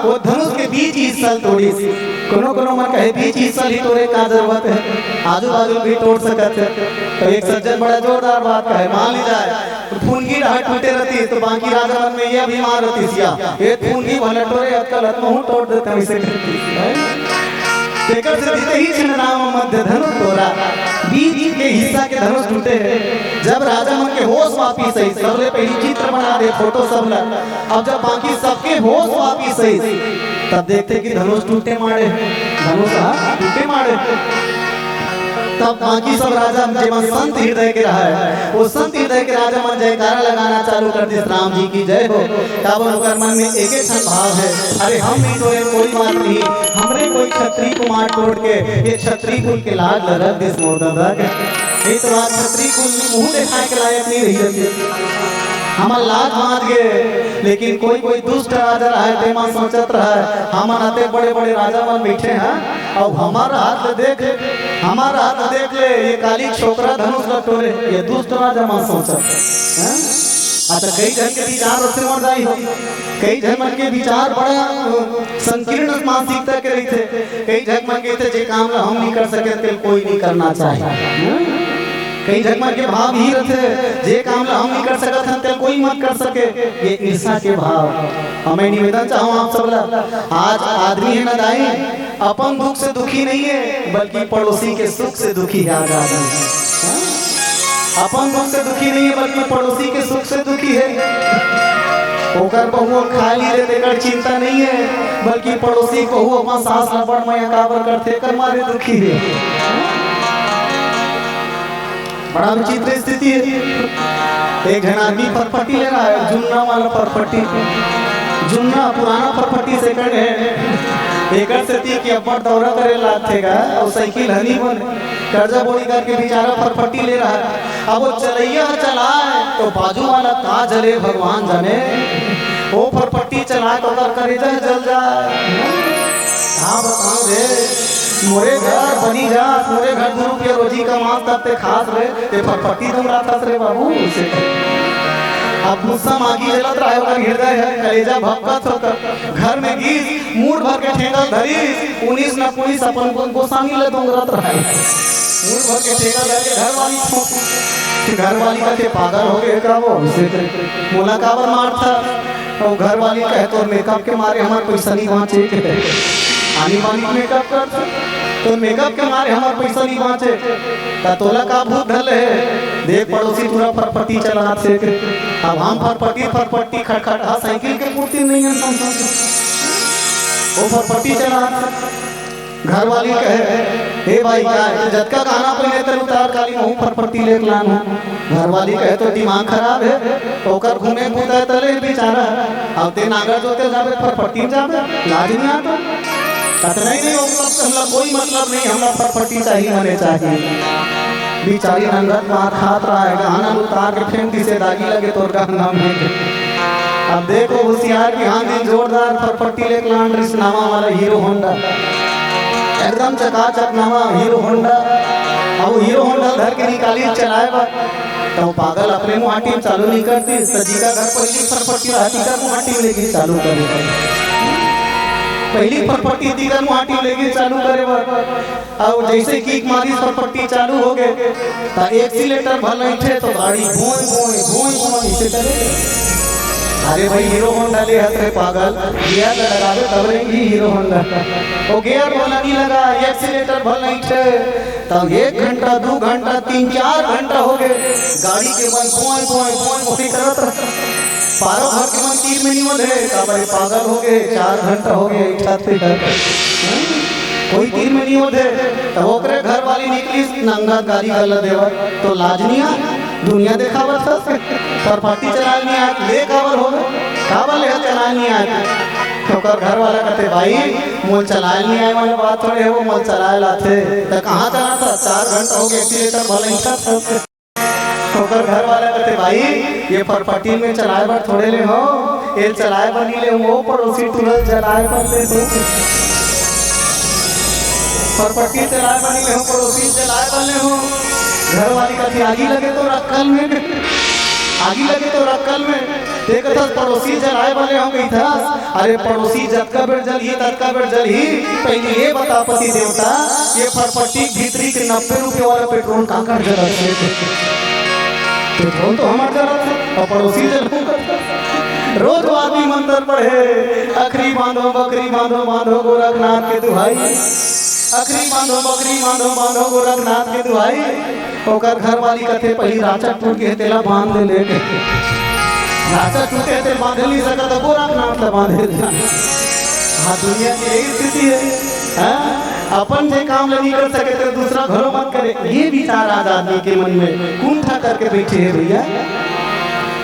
वो धनुष के बीच ही सल तोड़ी। कोनो कोनो मन कहे बीच ही सल ही तोड़े का जरूरत है, आजू बाजू भी तोड़ सकते है। तो एक सज्जन बड़ा जोरदार बात कहे मान ली जाए फूनगी हट टूटे रहती तो बाकी राजा मन में ये अभिमान रहती सिया ये फूनगी भले टोरे अक्कल हत मुंह तोड़ देते हैं इसे देखकर से जीते ही क्षण राम मध्य धनुष तोड़ा। बीच के हिस्सा के धनुष टूटे हैं। जब राजा मन के होश वापिस सही सबले पहली चित्र बना दे फोटो सब ला। अब जब बाकी सबके होश वापिस सही तब देखते कि धनुष टूटे मारे, धनुष टूटे मारे। तब बाकी सब राजा मन संत हृदय के रहा है, वो संत हृदय के राजा मन जयकारा लगाना चालू कर दी राम जी की जय हो। काबर मन में एक क्षण भाव है अरे हम नहीं तो कोई बात नहीं, हमरे कोई क्षत्रिय को मार तोड़ के ये क्षत्रिय कुल के लाज लग दिस मोदा ये तो बात क्षत्रिय कुल मुंह दिखाए के लायक नहीं रही हमार लाज मार गए। लेकिन कोई कोई दुष्ट राजा रहा है तेमा सोचत रहा है हमार आते बड़े बड़े राजा मन बैठे हैं और हमारा हाथ देख ले ये काली छोकरा धनुष ला तोड़े ये दुष्ट राजा मन सोचत है। अच्छा कई जन के विचार उससे मर जाई हो, कई जन मन के विचार बड़ा संकीर्ण मानसिकता के रही थे। कई जन मन के थे जे काम हम नहीं कर सके तो कोई नहीं करना चाहिए। कई जगमन के भाव ही रहते जे काम हम नहीं कर सकते हैं तो कोई मत कर सके, ये ईर्ष्या के भाव। हमें निवेदन चाहूँ आप सब ला आज आदमी है ना दाई अपन दुख से दुखी नहीं है बल्कि पड़ोसी के सुख से दुखी है। आज आदमी अपन दुख से दुखी नहीं है बल्कि पड़ोसी के सुख से दुखी है। ओकर बहु खाली रे तेकर चिंता नहीं है बल्कि पड़ोसी को हुआ अपना सास लपड़ में काबर करते कर मारे दुखी है। बड़ा विचित्र स्थिति है। एक जन आदमी फरफटी ले रहा है, जुन्ना वाला फरफटी, जुन्ना पुराना फरफटी सेकंड है। एक स्थिति की अब्बड़ दौरा करे लाथेगा और साइकिल हनी बन कर्जा बोरी करके बेचारा फरफटी ले रहा है। अब वो चलैया चलाए तो बाजू वाला का जले भगवान जाने, वो फरफटी चलाए तो करेजा जल जाए। हाँ बताओ रे मोरे घर बनी जा मोरे घर 2 रुपया रोजी कमा तब ते खास रे ते फटफटी तुम रात रे बाबू से अब गुस्सा मागी जलत रहा ओकर हृदय है कलेजा भक्कत होकर घर में गीत मूड भर के ठेंगल धरी 19 न पुलिस अपन गोसामी ले दोंगरत रहा मूड भर के ठेंगल धर के घरवाली ठोक घरवाली कहते पागल हो गए का वो मोला काबर मारता तो घरवाली कहे तो मेकअप के मारे हमार पैसा नहीं पहुंचे आनी मालिक मेकअप करता तो मेकअप के मारे हमार पैसा नहीं पहुंचे ता तोला का भूत धल है देख पड़ोसी पूरा फरफटी चला से अब हम फरफटी खटखट हा साइकिल के पूर्ति नहीं है वो फरफटी चला घर वाली कहे हे भाई क्या है जटका गाना पहले तर उतार काली मुंह फरफटी लेक लान घर वाली कहे तो दिमाग खराब है ओकर घूमे कूदा तले बेचारा अब ते नागर जोते जावे फरफटी जावे लाज नहीं आता नहीं हमरा कोई मतलब नहीं हमरा फरफटी चाहिए हमें चाहिए बेचारी रंगत मार खात रहा है गाना उतार के फेंक दी से दागी लगे तोर गाना में अब देखो होशियार की हाथ में जोरदार फरफटी लेक लान रिस नामा वाला हीरो होंडा एकदम चकाचक नामा हीरो होंडा अब हीरो होंडा धर के निकाली चलाएगा तो पागल अपने मुहाटी में चालू नहीं करती सजी का घर पहली फरफटी रहती का मुहाटी में लेके चालू करेगा पहली फरफटी दीगर मुहाटी लेके चालू करे और जैसे किक मारी फरफटी चालू हो गए ता एक्सीलेटर भल थे तो गाड़ी घोई इसे करे अरे भाई हीरो होंडा ले हथे पागल गियर लगावे तब ही हीरो होंडा ओ गियर वाला नहीं लगा एक्सीलेटर भल नहीं थे तब 1 घंटा 2 घंटा 3-4 घंटा हो गए गाड़ी के मन घोई करत पारो घर के मन तीर में नहीं मधे काबरे पागल हो गए 4 घंटा हो गए इठाते कोई तीर में नहीं मधे तब ओकरे घर वाली निकली नंगा गाड़ी गल देवा तो लाजनिया दुनिया देखावर था फरफटी चलानी आ ले काबर हो काबर ले चलानी आ तो कर घर वाला कहते भाई मोल चलाए नहीं आए वाले बात थोड़े वो मोल चलाए लाते तो कहां चला था 4 घंटा हो गए एक्सीलेटर भले इठा था ठोकर घर वाला कहते भाई ये फरफटी में चलाए बार थोड़े ले हो ये चलाए बनी ले वो पड़ोसी तुरंत जलाए पर ले हो फरफटी चलाए बनी ले हो पड़ोसी जलाए बने हो घर वाली कहती आगी लगे तो रक्कल में देखता पड़ोसी जलाए वाले होंगे इतिहास अरे पड़ोसी जतका बेर जल ही ततका बेर जल ही पहले ये बता पति देवता ये फरफटी भीतरी के 90 रुपए वाला पेट्रोल कहाँ कर जला पेट्रोल तो हमारे जरा था और पड़ोसी रोज आदमी मंत्र पढ़े अखरी बांधो गोरखनाथ के दुहाई अखरी बांधो गोरखनाथ के दुहाई ओकर घर वाली कथे पहली राचा टूट के तेला बांध ले राचा टूटे ते बांध नहीं सका तो गोरखनाथ ला बांधे हाँ दुनिया की यही स्थिति है हाँ अपन जे काम नहीं कर सके तो दूसरा घरों मत करे ये विचार आज आदमी के मन में कुंठा करके बैठे है भैया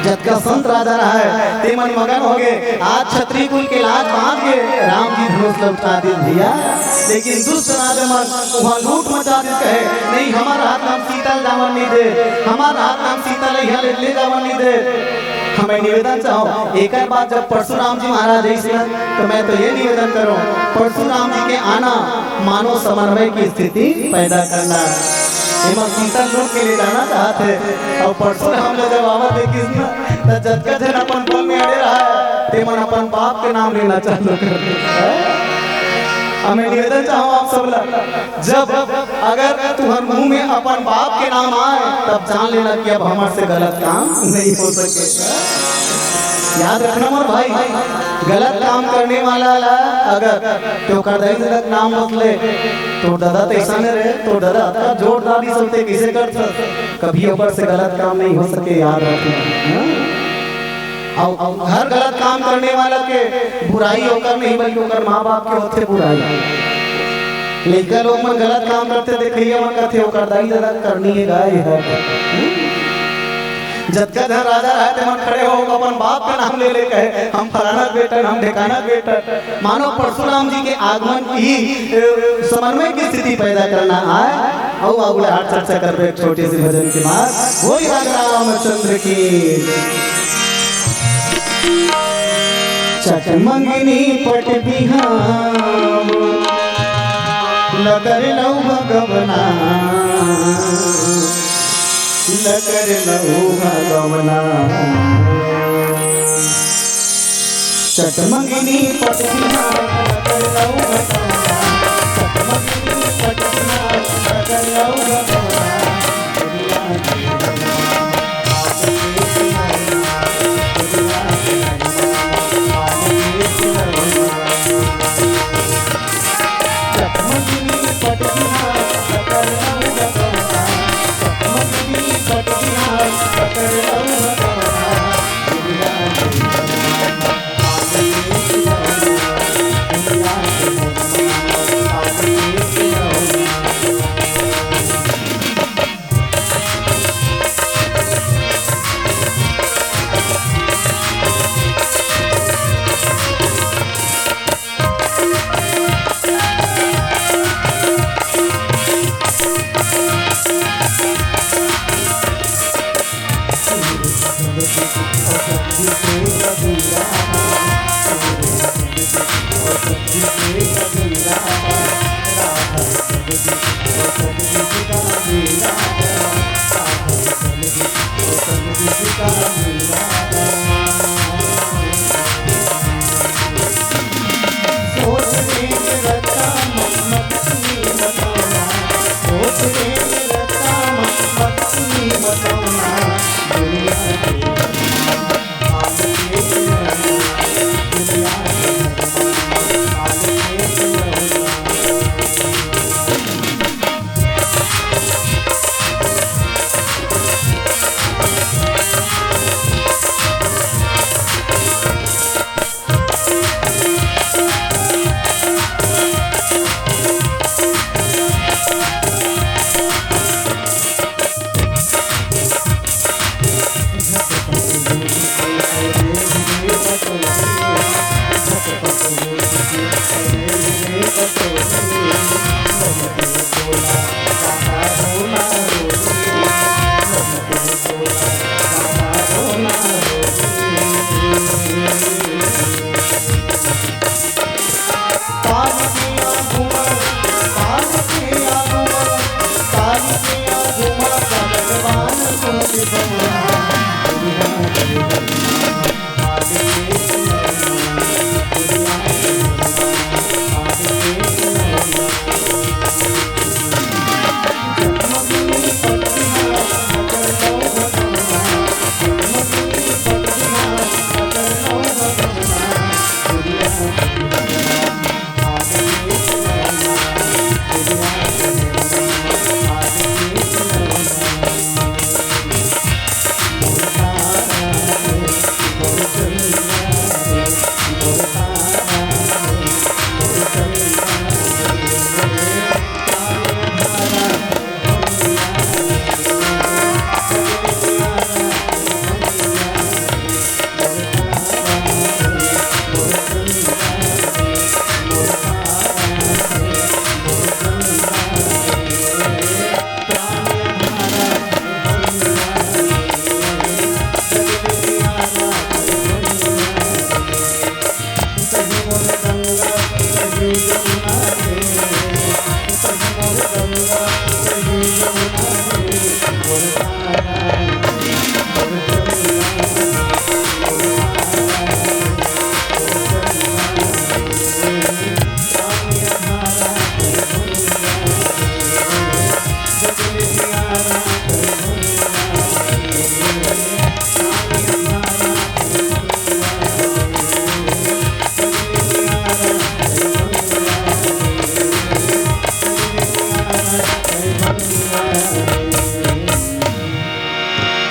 जतका संत राजा रहा है ते मन मगन हो गए आज छत्री कुल के लाज बांध के राम जी धनुष लौटा दे भैया लेकिन दुष्ट राजा मन वहाँ लूट मचा दे कहे नहीं हमारा हाथ नाम सीतल जावन नहीं दे हमारा हाथ नाम सीतल ले जावन नहीं दे हमें निवेदन चाहो एक बात जब परशुराम जी महाराज ऐसे तो मैं तो ये निवेदन करूं परशुराम जी के आना मानव समन्वय की स्थिति पैदा करना सीतल लोग के लिए जाना चाहते और परशुराम लोग जब आवा देखी तो जतका जन अपन पल में अड़े रहा ते मन अपन बाप के नाम लेना चालू कर हमें निवेदन चाहो आप सब जब अगर तुम्हारे मुंह में अपन बाप के नाम आए तब जान लेना कि अब हमारे से गलत काम नहीं हो सके याद रखना मोर भाई गलत काम करने वाला अगर तो कर नाम बदले तो दादा तो ऐसा नहीं रहे तो दादा का जोड़ दादी सकते किसे कर कभी ऊपर से गलत काम नहीं हो सके याद रखना हर गलत काम करने वाला के बुराई होकर नहीं बल्कि होकर माँ बाप के होते बुराई लेकिन लोग मन गलत काम करते देखिए मन कहते होकर दाई दादा करनी है गाय है जतका धर राजा रहते मन खड़े हो अपन बाप का नाम ले कहे हम फलाना बेटा हम ढेकाना बेटा मानो परशुराम जी के आगमन की समन्वय की स्थिति पैदा करना आए और अगले हाथ चर्चा कर एक छोटे से भजन के बाद वही रामचंद्र की चटमंगनी पट बिहाम लगर लौ भगवना लकर लहू भगवना चटमंगिनी पटना लकर लहू भगवना चटमंगिनी पटना लकर लहू भगवना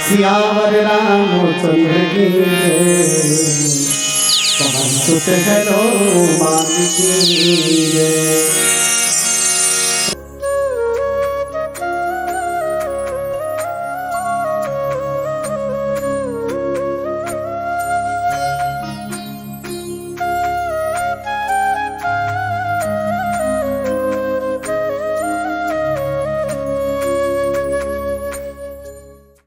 सियावर रामचंद्र की पवन सुत हनुमान की।